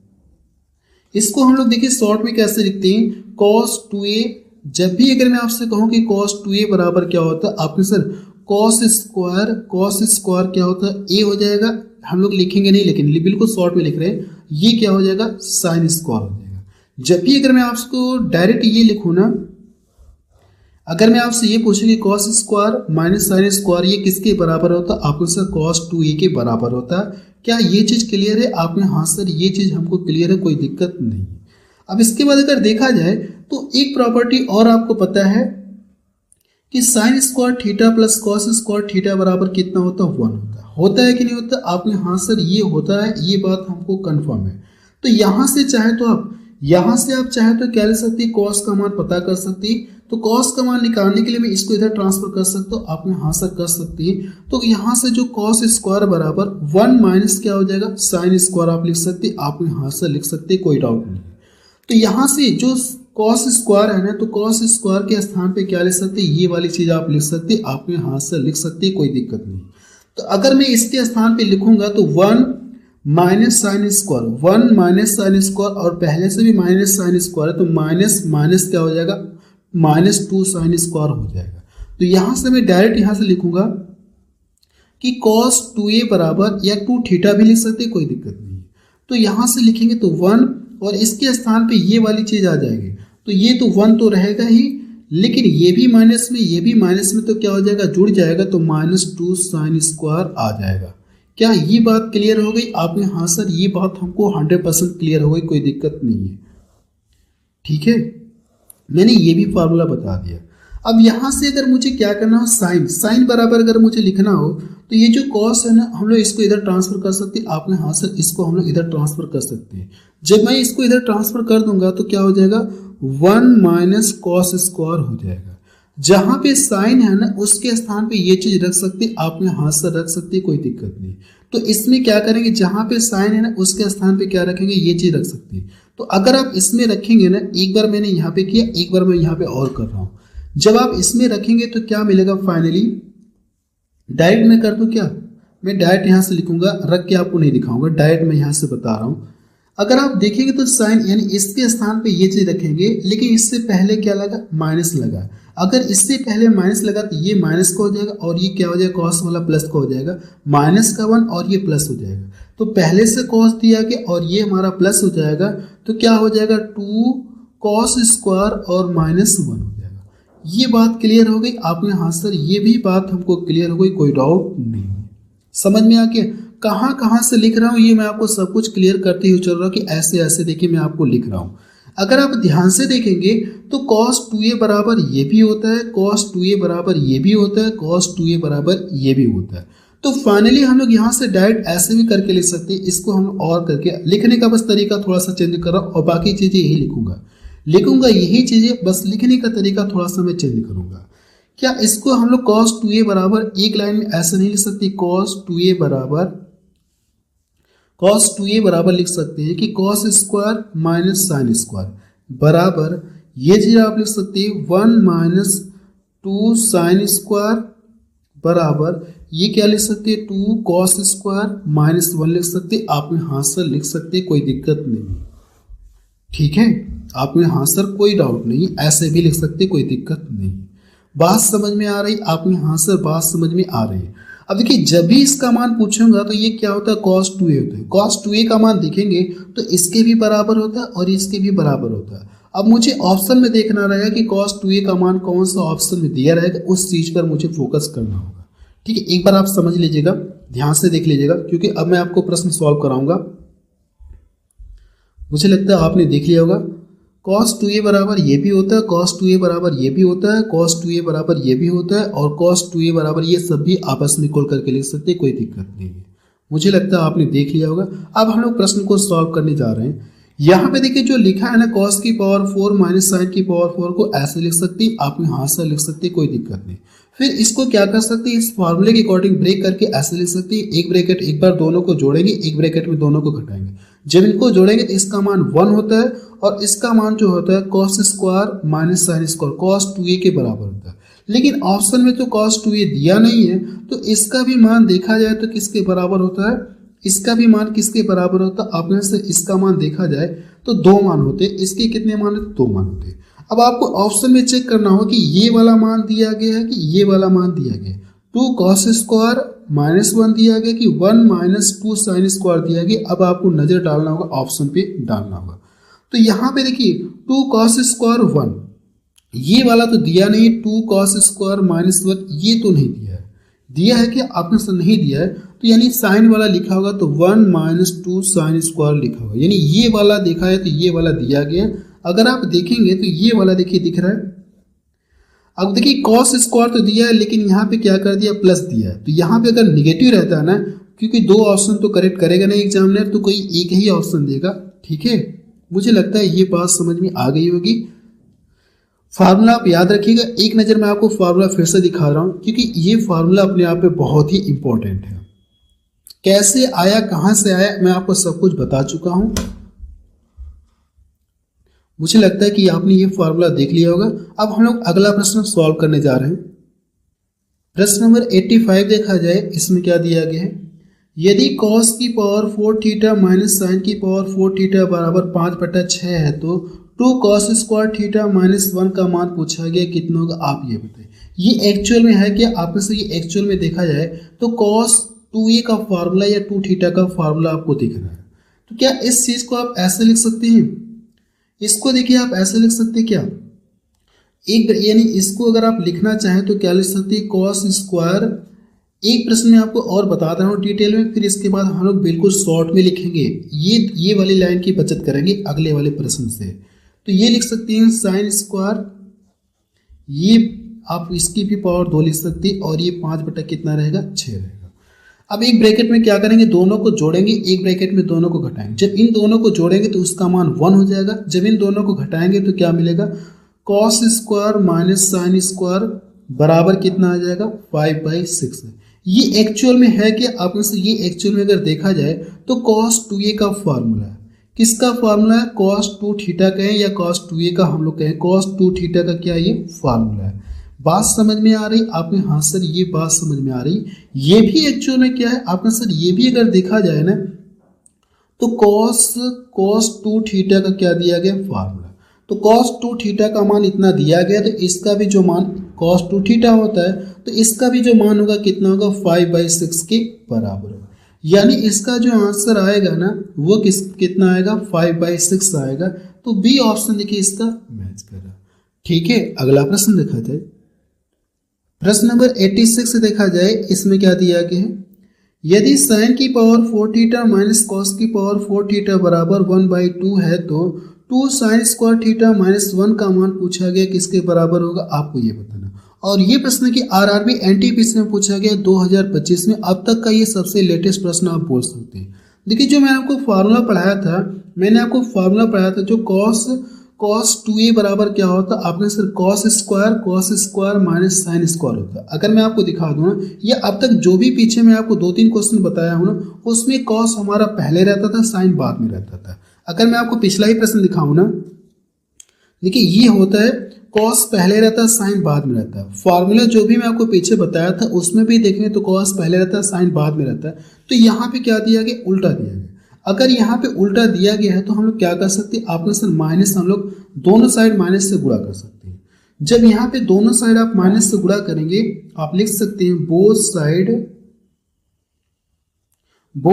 इसको हम लोग देखिए शॉर्ट में कैसे लिखते हैं, cos 2a, जब भी अगर मैं आपसे कहूं कि cos 2a बराबर क्या होता है, आपने सर cos स्क्वायर क्या होता है, a हो जाएगा, हम लोग लिखेंगे नहीं लेकिन बिल्कुल शॉर्ट में लिख रहे हैं, ये क्या हो जाएगा, साइन स्क्वायर हो जाएगा। जब भी अगर मैं आपको डायरेक्ट ये लिखूं ना, अगर मैं आपसे ये पूछूं कि cos square minus sine square ये किसके बराबर होता है, आपको सर cos 2a के बराबर होता है। क्या ये चीज क्लियर है आपने, हाँ सर ये चीज हमको क्लियर है, कोई दिक्कत नहीं है। अब इसके बाद अगर देखा जाए तो एक प्रॉपर्टी और आपको पता है कि sign square theta plus cos square theta बराबर कितना होता है, 1 होता है कि नहीं होता, आपने हाँ सर ये होता है, ये बात हमको कंफर्म है। तो यहां से चाहे तो आप चाहे तो क्या ले सकते हैं, कॉस का मान पता कर सकते हैं, तो कॉस का मान निकालने के लिए मैं इसको इधर ट्रांसफर कर सकता हूँ, आपने हाँ सर कर सकती है। तो यहाँ से जो कॉस स्क्वायर बराबर 1 माइनस क्या हो जाएगा, साइन स्क्वायर आप लिख सकते हैं, आपने हाँ सर लिख सकते, कोई डाउट नहीं। तो यहाँ से जो कॉस स्क्वायर है ना, तो कॉस स्क्वायर के स्थान पे क्या लिख सकते, ये वाली चीज आप लिख सकते, आपने हाँ सर लिख सकते, कोई दिक्कत नहीं। तो अगर मैं इसके स्थान पे लिखूंगा तो 1 माइनस साइन स्क्वायर, और पहले से भी माइनस साइन स्क्वायर है, तो माइनस क्या हो जाएगा, -2 साइन स्क्वायर हो जाएगा। तो यहां से मैं डायरेक्ट यहां से लिखूंगा कि cos 2a बराबर, या 2 थीटा भी लिख सकते, कोई दिक्कत नहीं। तो यहां से लिखेंगे तो 1, और इसके स्थान पे ये वाली चीज आ जाएगी, तो ये तो 1 तो रहेगा ही, लेकिन ये भी माइनस में तो क्या हो जाएगा, जुड़ जाएगा, तो -2 साइन स्क्वायर आ जाएगा। क्या ये बात क्लियर हो गई आपने, हाँ सर ये बात हमको 100% क्लियर हो गई, कोई दिक्कत नहीं है, ठीक है। मैंने ये भी फार्मूला बता दिया। अब यहां से अगर मुझे क्या करना हो, साइन बराबर अगर मुझे लिखना हो, तो ये जो कॉस है ना, हम लोग इसको इधर ट्रांसफर कर सकते हैं, आपने हाँ सर इसको हम लोग इधर ट्रांसफर कर सकते हैं। जब मैं इसको इधर ट्रांसफर कर दूंगा तो क्या हो जाएगा, 1 माइनस कॉस स्क्वायर हो जाएगा। जहां पे साइन है ना, उसके स्थान पे ये चीज रख सकते, आपने हाँ सर रख सकते, कोई दिक्कत नहीं। तो इसमें क्या करेंगे, जहां पे साइन है ना, उसके स्थान पे क्या रखेंगे, ये चीज रख सकते हैं। तो अगर आप इसमें रखेंगे ना, एक बार मैंने यहाँ पे किया, एक बार मैं यहाँ पे और कर रहा हूं, जब आप इसमें रखेंगे तो क्या मिलेगा, फाइनली डायरेक्ट मैं कर दूं, क्या मैं डायरेक्ट यहां से लिखूंगा, रख के आपको नहीं दिखाऊंगा, डायरेक्ट मैं यहां से बता रहा हूं। अगर आप देखेंगे तो साइन यानी इसके स्थान पे ये चीज रखेंगे, लेकिन इससे पहले क्या लगा, माइनस लगा। अगर इससे पहले माइनस लगा तो ये माइनस का हो जाएगा, और ये क्या हो जाएगा, कॉस वाला प्लस का हो जाएगा, माइनस का 1 और ये प्लस हो जाएगा। तो पहले से कॉस दिया गया और ये हमारा प्लस हो जाएगा, तो क्या हो जाएगा, 2 कॉस स्क्वायर और -1 हो जाएगा। ये बात क्लियर हो गई आपने, हाँ सर ये भी बात हमको क्लियर हो गई, कोई डाउट नहीं। समझ में आ गया, कहाँ कहाँ से लिख रहा हूँ ये मैं आपको सब कुछ क्लियर करते हुए चल रहा हूँ कि ऐसे ऐसे देखिए मैं आपको लिख रहा हूँ। अगर आप ध्यान से देखेंगे तो cos 2a बराबर ये भी होता है, cos 2a बराबर ये भी होता है, cos 2a बराबर ये भी होता है। तो फाइनली हम लोग यहाँ से डायरेक्ट ऐसे भी करके लिख सकते हैं, इसको हम और करके लिखने का बस तरीका थोड़ा सा चेंज कर रहा हूँ और बाकी चीज़ें यही लिखूंगा यही चीज़ें, बस लिखने का तरीका थोड़ा सा मैं चेंज करूंगा। क्या इसको हम लोग cos 2a बराबर एक लाइन में ऐसे नहीं लिख सकते, cos 2a बराबर लिख सकते हैं कि cos square minus sine square बराबर ये चीज आप लिख सकते हैं 1 माइनस 2 साइन स्क्वायर बराबर ये क्या लिख सकते हैं 2 cos स्क्वायर माइनस 1 लिख सकते हैं। आप में हाँ सर लिख सकते हैं, कोई दिक्कत नहीं, ठीक है। आप में हाँ सर कोई डाउट नहीं, ऐसे भी लिख सकते, कोई दिक्कत नहीं। बात समझ में आ रही? आप में हाँ सर बात समझ में आ रही है। अब देखिए जब भी इसका मान पूछूंगा तो ये क्या होता है cos 2a होता है। cos 2a का मान देखेंगे तो इसके भी बराबर होता है और इसके भी बराबर होता है। अब मुझे ऑप्शन में देखना रहेगा कि cos 2a का मान कौन सा ऑप्शन में दिया रहेगा, उस चीज पर मुझे फोकस करना होगा, ठीक है। एक बार आप समझ लीजिएगा, ध्यान से देख लीजिएगा, क्योंकि अब मैं आपको प्रश्न सॉल्व कराऊंगा। मुझे लगता है आपने देख लिया होगा। cos 2a बराबर ये भी होता है, cos 2a बराबर ये भी होता है, cos 2a बराबर ये भी होता है और cos 2a बराबर ये सब भी आपस में खोल करके लिख सकते हैं, कोई दिक्कत नहीं है। मुझे लगता है आपने देख लिया होगा। अब हम लोग प्रश्न को सॉल्व करने जा रहे हैं। यहाँ पे देखिए जो लिखा है ना cos की पावर 4 माइनस साइन की पावर 4 को ऐसे लिख सकते हैं, आप यहाँ से लिख सकते हैं, कोई दिक्कत नहीं। फिर इसको क्या कर सकते हैं, इस फॉर्मूले के अकॉर्डिंग ब्रेक करके ऐसे लिख सकते हैं, एक ब्रैकेट एक बार दोनों को जोड़ेंगे, एक ब्रैकेट में दोनों को घटाएंगे। जब इनको जोड़ेंगे तो इसका मान 1 होता है और इसका मान जो होता है cos square minus sine square cos 2a के बराबर होता है। लेकिन ऑप्शन में तो cos 2a दिया नहीं है, तो इसका भी मान देखा जाए तो किसके बराबर होता है, इसका भी मान किसके बराबर होता है। आप में से इसका मान देखा जाए तो 2 मान होते, इसके कितने मान होते, 2 मान होते। अब आपको ऑप्शन में चेक करना हो कि ये वाला मान दिया गया है कि ये वाला मान दिया गया है। 2 cos स्क्वायर माइनस 1 दिया गया कि 1 माइनस 2 साइन स्क्वायर दिया गया। अब आपको नजर डालना होगा, ऑप्शन पे डालना होगा। तो यहाँ पे देखिए 2 cos स्क्वायर 1 ये वाला तो दिया नहीं, 2 cos स्क्वायर माइनस 1 ये तो नहीं दिया है। दिया है कि आपने से नहीं दिया है, तो यानी साइन वाला लिखा होगा तो 1 माइनस 2 साइन स्क्वायर लिखा होगा, यानी ये वाला देखा है तो ये वाला दिया गया। अगर आप देखेंगे तो ये वाला देखिए दिख रहा है। अब देखिए cos स्क्वायर तो दिया है, लेकिन यहाँ पे क्या कर दिया, प्लस दिया है। तो यहाँ पे अगर निगेटिव रहता है ना, क्योंकि 2 ऑप्शन तो करेक्ट करेगा नहीं एग्जामिनर, तो कोई एक ही ऑप्शन देगा, ठीक है। मुझे लगता है ये बात समझ में आ गई होगी। फार्मूला आप याद रखिएगा, एक नज़र मैं आपको फार्मूला फिर से दिखा रहा हूँ, क्योंकि ये फार्मूला अपने आप में बहुत ही इंपॉर्टेंट है। कैसे आया, कहाँ से आया, मैं आपको सब कुछ बता चुका हूँ। मुझे लगता है कि आपने ये फार्मूला देख लिया होगा। अब हम लोग अगला प्रश्न सॉल्व करने जा रहे हैं। प्रश्न नंबर 85 देखा जाए, इसमें क्या दिया गया है, यदि cos की पावर 4 थीटा माइनस साइन की पावर 4 थीटा बराबर 5/6 है तो 2 cos स्क्वायर थीटा माइनस 1 का मान पूछा गया, कितना होगा आप ये बताइए। ये एक्चुअल में है क्या, आप से ये एक्चुअल में देखा जाए तो cos 2a का फार्मूला या 2 थीटा का फार्मूला आपको दिख रहा है। तो क्या इस चीज को आप ऐसे लिख सकते हैं, इसको देखिए आप ऐसे लिख सकते हैं क्या, एक यानी इसको अगर आप लिखना चाहें तो क्या लिख सकते हैं, cos स्क्वायर। एक प्रश्न में आपको और बता रहा हूँ डिटेल में, फिर इसके बाद हम लोग बिल्कुल शॉर्ट में लिखेंगे, ये वाली लाइन की बचत करेंगे अगले वाले प्रश्न से। तो ये लिख सकते हैं साइन स्क्वायर, ये आप इसकी भी पावर 2 लिख सकते हैं और ये 5 कितना रहेगा, 6 रहेगा। अब एक ब्रैकेट में क्या करेंगे, दोनों को जोड़ेंगे, एक ब्रैकेट में दोनों को घटाएंगे। जब इन दोनों को जोड़ेंगे तो उसका मान 1 हो जाएगा। जब इन दोनों को घटाएंगे तो क्या मिलेगा, cos square minus sine square बराबर कितना आ जाएगा, 5/6। ये एक्चुअल में है कि आप में से ये एक्चुअल में अगर देखा जाए तो cos 2a का फार्मूला है, किसका फार्मूला है, cos 2 थीटा कहें या cos 2a का हम लोग कहें, cos 2 थीटा का क्या ये फार्मूला है। बात समझ में आ रही आपने, हाँ सर ये बात समझ में आ रही। ये भी एक्चुअल में क्या है आपने सर, ये भी अगर देखा जाए ना तो cos 2 थीटा का क्या दिया गया फार्मूला। तो cos 2 थीटा का मान इतना दिया गया, तो इसका भी जो मान cos 2 थीटा होता है तो इसका भी जो मान होगा कितना होगा, 5/6 के बराबर होगा। यानी इसका जो आंसर आएगा ना वो कितना आएगा, 5/6 आएगा। तो बी ऑप्शन देखिए इसका मैच कर रहा। ठीक है, अगला प्रश्न देखा जाए। प्रश्न नंबर 86 से देखा जाए, इसमें क्या दिया गया है, यदि साइन की पावर 4 थीटा माइनस कॉस की पावर 4 थीटा बराबर 1/2 है तो 2 साइन स्क्वायर थीटा माइनस 1 का मान पूछा गया किसके बराबर होगा, आपको ये बताना। और ये प्रश्न की आरआरबी एनटीपीसी में पूछा गया 2025 में। अब तक का ये सबसे लेटेस्ट प्रश्न आप बोल सकते हैं। देखिए जो मैंने आपको फार्मूला पढ़ाया था, जो cos 2a बराबर क्या होता है, आपने sir cos square minus sine square होता है। अगर मैं आपको दिखा दूं ना, ये अब तक जो भी पीछे मैं आपको 2-3 क्वेश्चन बताया हूं ना, उसमें cos हमारा पहले रहता था, साइन बाद में रहता था। अगर मैं आपको पिछला ही प्रश्न दिखाऊं ना, देखिए ये होता है cos पहले रहता है, साइन बाद में रहता है। फॉर्मूला जो भी मैं आपको पीछे बताया था उसमें भी देखेंगे तो cos पहले रहता है, साइन बाद में रहता है। तो यहाँ पे क्या दिया गया, उल्टा दिया गया। अगर यहाँ पे उल्टा दिया गया है तो हम लोग क्या कर सकते हैं, आपने सर माइनस, हम लोग दोनों साइड माइनस से गुणा कर सकते हैं। जब यहाँ पे दोनों साइड आप माइनस से गुणा करेंगे, आप लिख सकते हैं बोथ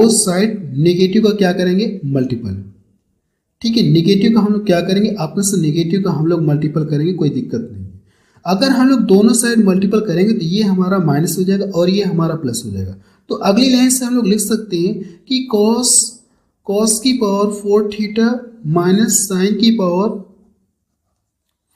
साइड नेगेटिव का क्या करेंगे, मल्टीपल। ठीक है, नेगेटिव का हम लोग क्या करेंगे, आपने से नेगेटिव का हम लोग मल्टीपल करेंगे, कोई दिक्कत नहीं। अगर हम लोग दोनों साइड मल्टीपल करेंगे तो ये हमारा माइनस हो जाएगा और ये हमारा प्लस हो जाएगा। तो अगली लाइन से हम लोग लिख सकते हैं कि cos की पावर 4 थीटा माइनस साइन की पावर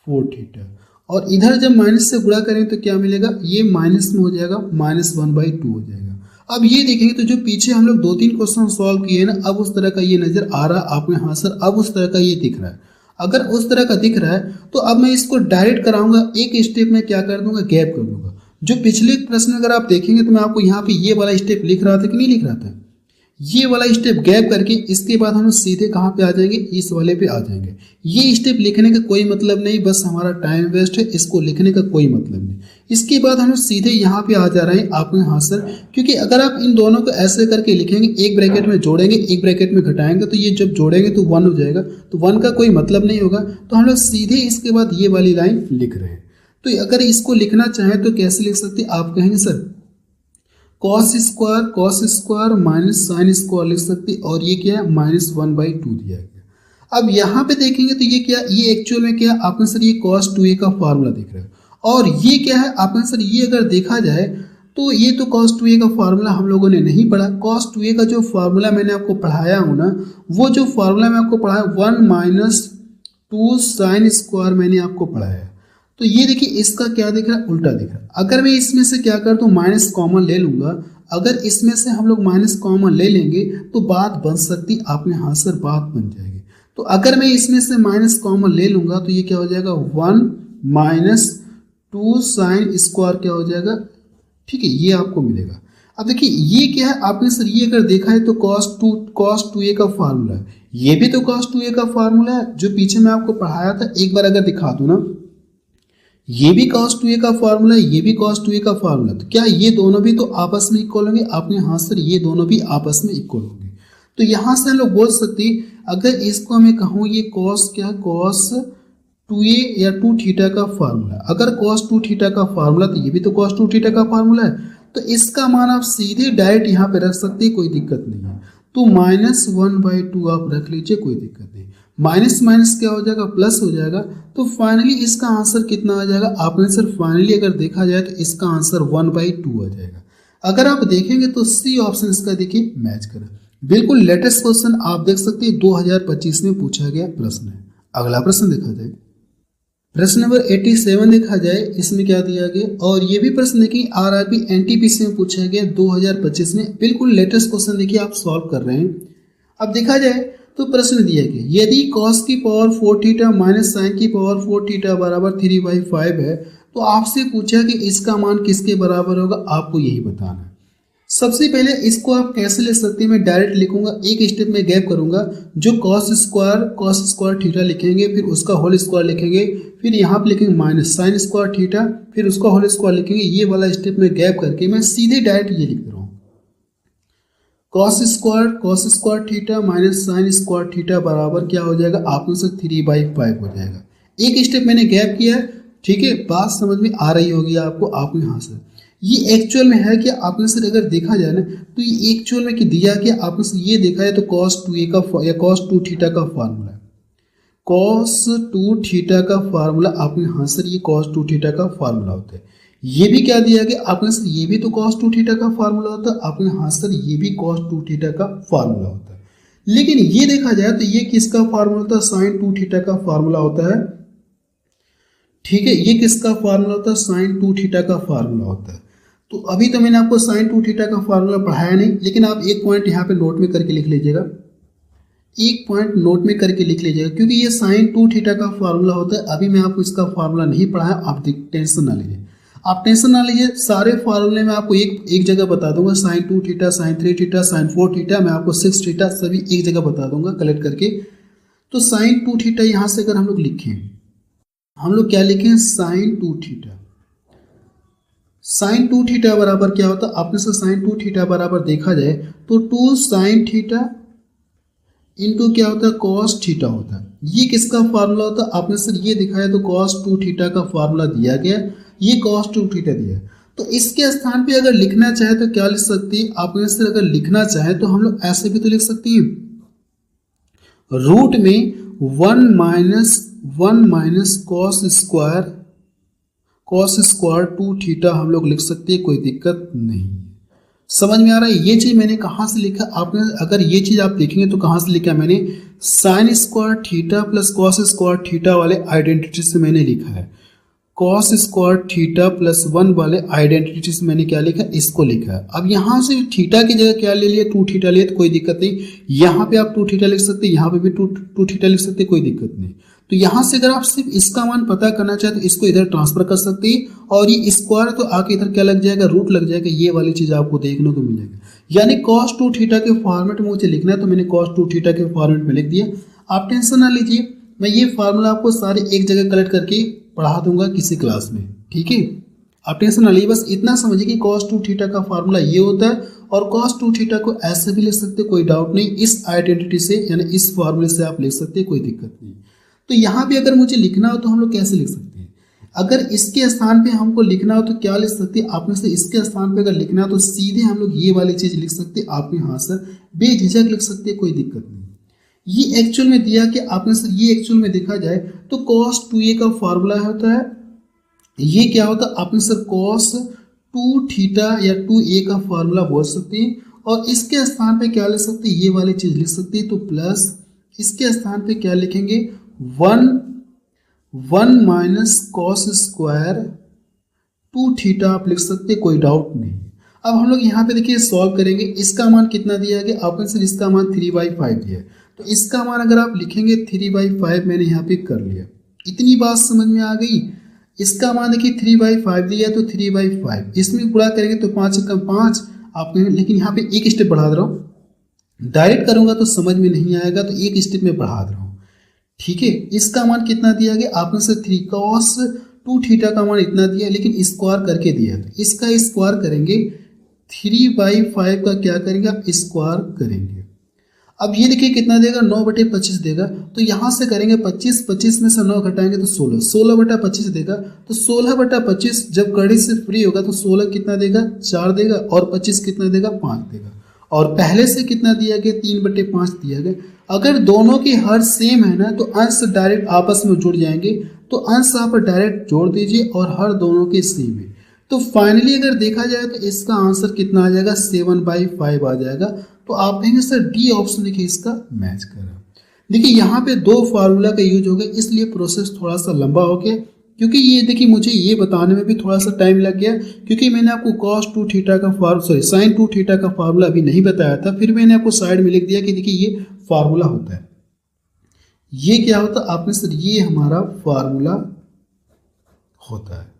4 थीटा, और इधर जब माइनस से गुणा करें तो क्या मिलेगा, ये माइनस में हो जाएगा, -1/2 हो जाएगा। अब ये देखेंगे तो जो पीछे हम लोग 2-3 क्वेश्चन सॉल्व किए ना, अब उस तरह का ये नजर आ रहा है आपने, हाँ सर अब उस तरह का ये दिख रहा है। अगर उस तरह का दिख रहा है तो अब मैं इसको डायरेक्ट कराऊंगा, एक स्टेप में क्या कर दूंगा, गैप कर दूंगा। जो पिछले प्रश्न अगर आप देखेंगे तो मैं आपको यहाँ पे ये वाला स्टेप लिख रहा था कि नहीं लिख रहा था, ये वाला स्टेप गैप करके इसके बाद हम सीधे कहाँ पे आ जाएंगे, इस वाले पे आ जाएंगे। ये स्टेप लिखने का कोई मतलब नहीं, बस हमारा टाइम वेस्ट है, इसको लिखने का कोई मतलब नहीं। इसके बाद हम सीधे यहाँ पे आ जा रहे हैं आपके, हाँ सर, क्योंकि अगर आप इन दोनों को ऐसे करके लिखेंगे, एक ब्रैकेट में जोड़ेंगे एक ब्रैकेट में घटाएंगे, तो ये जब जोड़ेंगे तो 1 हो जाएगा, तो 1 का कोई मतलब नहीं होगा। तो हम लोग सीधे इसके बाद ये वाली लाइन लिख रहे हैं। तो अगर इसको लिखना चाहें तो कैसे लिख सकते, आप कहेंगे sir cos square minus sine square लिख सकते, और ये क्या है, -1/2 दिया गया। अब यहाँ पे देखेंगे तो ये क्या, ये एक्चुअल में क्या, आपने सर ये cos 2a का फार्मूला देख रहे हो, और ये क्या है, आपने सर ये अगर देखा जाए तो ये तो cos 2a का फार्मूला हम लोगों ने नहीं पढ़ा। cos 2a का जो फार्मूला मैंने आपको पढ़ाया हूँ ना, वो जो फार्मूला मैं आपको पढ़ाया 1 - 2 साइन स्क्वायर मैंने आपको पढ़ाया। तो ये देखिए इसका क्या दिख रहा है, उल्टा दिख रहा है। अगर मैं इसमें से क्या कर दूं, माइनस कॉमन ले लूंगा, अगर इसमें से हम लोग माइनस कॉमन ले लेंगे तो बात बन सकती, आपने हाँ सर बात बन जाएगी। तो अगर मैं इसमें से माइनस कॉमन ले लूंगा तो ये क्या हो जाएगा, 1 - 2 साइन स्क्वायर क्या हो जाएगा, ठीक है, ये आपको मिलेगा। अब देखिए ये क्या है, आपने सर ये अगर देखा है तो cos 2a का फार्मूला है, ये भी तो cos 2a का फार्मूला है जो पीछे मैं आपको पढ़ाया था। एक बार अगर दिखा दूं ना, ये भी cos 2a का फार्मूला है, ये भी cos 2a का फार्मूला, तो क्या ये दोनों भी तो आपस में इक्वल होंगे, आपने हाँ सर ये दोनों भी आपस में इक्वल होंगे। तो यहाँ से हम लोग बोल सकते हैं, अगर इसको मैं कहूँ ये cos 2a या 2 थीटा का फार्मूला, अगर cos 2 थीटा का फार्मूला तो ये भी तो cos 2 थीटा का फार्मूला है, तो इसका मान आप सीधे डायरेक्ट यहाँ पे रख सकते हैं, कोई दिक्कत नहीं है। तो -1/2 आप रख लीजिए, कोई दिक्कत नहीं। माइनस माइनस क्या हो जाएगा, प्लस हो जाएगा। तो फाइनली इसका आंसर कितना आ जाएगा, आपने सर फाइनली अगर देखा जाए तो इसका आंसर 1/2 आ जाएगा। अगर आप देखेंगे तो सी ऑप्शन इसका देखिए मैच करें, बिल्कुल लेटेस्ट क्वेश्चन आप देख सकते हैं, 2025 में पूछा गया प्रश्न है। अगला प्रश्न देखा जाए, प्रश्न नंबर 87 देखा जाए, इसमें क्या दिया गया, और ये भी प्रश्न देखिए आरआरबी एनटीपीसी में पूछा गया 2025 में, बिल्कुल लेटेस्ट क्वेश्चन देखिए आप सॉल्व कर रहे हैं। अब देखा जाए तो प्रश्न दिया गया, यदि cos की पावर 4 थीटा माइनस साइन की पावर 4 थीटा बराबर 3/5 है, तो आपसे पूछा कि इसका मान किसके बराबर होगा, आपको यही बताना है। सबसे पहले इसको आप कैसे ले सकते हैं, मैं डायरेक्ट लिखूंगा, एक स्टेप में गैप करूंगा, जो cos स्क्वायर थीटा लिखेंगे, फिर उसका होल स्क्वायर लिखेंगे, फिर यहाँ पे लिखेंगे माइनस साइन स्क्वायर थीटा, फिर उसका होल स्क्वायर लिखेंगे। ये वाला स्टेप में गैप करके मैं सीधे डायरेक्ट ये लिख रहा हूँ, cos square theta minus sign square theta बराबर क्या हो जाएगा, आपको से 3/5 हो जाएगा। एक स्टेप मैंने गैप किया, ठीक है, बात समझ में आ रही होगी आपको, आपने हाँ सर ये एक्चुअल में है कि आपने सर अगर देखा जाए ना तो ये एक्चुअल में कि दिया कि आपने सर ये देखा है तो cos 2a का या cos 2 थीटा का फार्मूला है, cos 2 थीटा का फार्मूला, आपने हाँ सर ये cos 2 थीटा का फार्मूला होता है। ये भी क्या दिया गया आपने सर, ये भी तो cos 2 थीटा का फार्मूला होता है। आपने हाँ सर, ये भी cos 2 थीटा का फार्मूला होता है। लेकिन ये देखा जाए तो ये किसका फार्मूला होता है, sin 2 थीटा का फार्मूला होता है। ठीक है, ये किसका फार्मूला होता है, sin 2 थीटा का फार्मूला होता है। तो अभी तो मैंने आपको sin 2 थीटा का फार्मूला पढ़ाया नहीं, लेकिन आप एक पॉइंट यहाँ पे नोट में करके लिख लीजिएगा, एक पॉइंट नोट में करके लिख लीजिएगा, क्योंकि ये sin 2 थीटा का फार्मूला होता है। अभी मैं आपको इसका फार्मूला नहीं पढ़ाया, आप टेंशन ना लीजिए, आप टेंशन ना लीजिए। सारे फार्मूले मैं आपको एक जगह बता दूंगा, sin 2 theta, sin 3 theta, sin 4 theta, मैं आपको 6 थीटा सभी एक जगह बता दूंगा कलेक्ट करके। तो sin 2 थीटा यहाँ से अगर हम लोग लिखें, हम लोग क्या लिखें, sin 2 थीटा। sin 2 थीटा बराबर क्या होता है, आपने से sin 2 थीटा बराबर देखा जाए तो 2 sin थीटा इनटू क्या होता है, cos थीटा होता है। ये किसका फार्मूला होता है, आपने सर ये दिखाया तो cos 2 थीटा का फार्मूला दिया गया, ये cos 2 थीटा दिया है। तो इसके स्थान पे अगर लिखना चाहे तो क्या लिख सकते हैं, आपने सर अगर लिखना चाहे तो हम लोग ऐसे भी तो लिख सकते हैं, रूट में 1 माइनस cos स्क्वायर 2 थीटा हम लोग लिख सकते हैं, कोई दिक्कत नहीं। समझ में आ रहा है, ये चीज मैंने कहाँ से लिखा, आपने अगर ये चीज आप देखेंगे तो कहाँ से लिखा मैंने, sign square theta plus cos square theta वाले आइडेंटिटी से मैंने लिखा है। कॉस स्क्वायर थीटा प्लस 1 वाले आइडेंटिटी से मैंने क्या लिखा, इसको लिखा है। अब यहाँ से थीटा की जगह क्या ले लिया, 2 थीटा लिया, तो कोई दिक्कत नहीं। यहाँ पे आप 2 थीटा लिख सकते, यहाँ पे भी 2 थीटा लिख सकते, कोई दिक्कत नहीं। तो यहाँ से अगर आप सिर्फ इसका मान पता करना चाहे तो इसको इधर ट्रांसफर कर सकते हैं, और ये स्क्वायर तो आके इधर क्या लग जाएगा, रूट लग जाएगा, ये वाली चीज आपको देखने को मिलेगा। यानी cos 2 थीटा के फॉर्मेट में मुझे लिखना है तो मैंने cos 2 थीटा के फॉर्मेट में लिख दिया। आप टेंशन ना लीजिए, मैं ये फार्मूला आपको सारे एक जगह कलेक्ट करके पढ़ा दूंगा किसी क्लास में, ठीक है। आप टेंशन ना लीजिए, बस इतना समझिए कि cos 2 थीटा का फार्मूला ये होता है, और cos 2 थीटा को ऐसे भी लिख सकते, कोई डाउट नहीं। इस आइडेंटिटी से यानी इस फार्मूले से आप लिख सकते, कोई दिक्कत नहीं। तो यहाँ पे अगर मुझे लिखना हो तो हम लोग कैसे लिख सकते हैं, अगर इसके स्थान पे हमको लिखना हो तो क्या लिख सकते हैं, आप में से इसके स्थान पे अगर लिखना हो तो सीधे हम लोग ये वाली चीज लिख सकते हैं। आप यहाँ से बेझिझक लिख सकते हैं, कोई दिक्कत नहीं। ये एक्चुअल में दिया कि आपने सर, ये एक्चुअल में देखा जाए तो cos 2a का फार्मूला होता है, ये क्या होता है आपने सर cos 2 थीटा या 2a का फार्मूला बोल सकते हैं। और इसके स्थान पे क्या लिख सकते हैं, ये वाली चीज लिख सकते हैं। तो प्लस इसके स्थान पे क्या लिखेंगे, 1 माइनस cos स्क्वायर 2 थीटा आप लिख सकते हैं, कोई डाउट नहीं। अब हम लोग यहाँ पे देखिए सॉल्व करेंगे, इसका मान कितना दिया गया, आपने सर इसका मान 3/5 दिया है, तो इसका मान अगर आप लिखेंगे 3/5, मैंने यहाँ पे कर लिया। इतनी बात समझ में आ गई। इसका मान देखिए 3/5 दिया तो 3/5, इसमें गुणा करेंगे तो 5 कम 5 आपने, लेकिन यहाँ पे एक स्टेप बढ़ा दे रहा हूँ, डायरेक्ट करूंगा तो समझ में नहीं आएगा, तो एक स्टेप में बढ़ा दे रहा हूँ, ठीक है। इसका मान कितना दिया गया, आपने से 3 cos 2 थीटा का मान इतना दिया, लेकिन स्क्वायर करके दिया, तो इसका स्क्वायर करेंगे, 3/5 का क्या करेंगे, स्क्वायर करेंगे। अब ये देखिए कितना देगा, 9/25 देगा। तो यहाँ से करेंगे 25 में से 9 घटाएंगे तो 16/25 देगा। तो 16/25 जब कड़ी से फ्री होगा तो 16 कितना देगा, 4 देगा, और 25 कितना देगा, 5 देगा। और पहले से कितना दिया गया, 3/5 दिया गया। अगर दोनों की हर सेम है ना तो अंश डायरेक्ट आपस में जुड़ जाएंगे, तो अंश आप डायरेक्ट जोड़ दीजिए, और हर दोनों के सेम है। तो फाइनली अगर देखा जाए तो इसका आंसर कितना आ जाएगा, 7/5 आ जाएगा। तो आप कहेंगे सर डी ऑप्शन देखिए इसका मैच कर रहा है। देखिए यहाँ पे 2 फार्मूला का यूज हो गया, इसलिए प्रोसेस थोड़ा सा लंबा हो गया, क्योंकि ये देखिए मुझे ये बताने में भी थोड़ा सा टाइम लग गया, क्योंकि मैंने आपको cos 2 थीटा का sin 2 थीटा का फार्मूला अभी नहीं बताया था। फिर मैंने आपको साइड में लिख दिया कि देखिए ये फार्मूला होता है, ये क्या होता है, आपने सर ये हमारा फार्मूला होता है,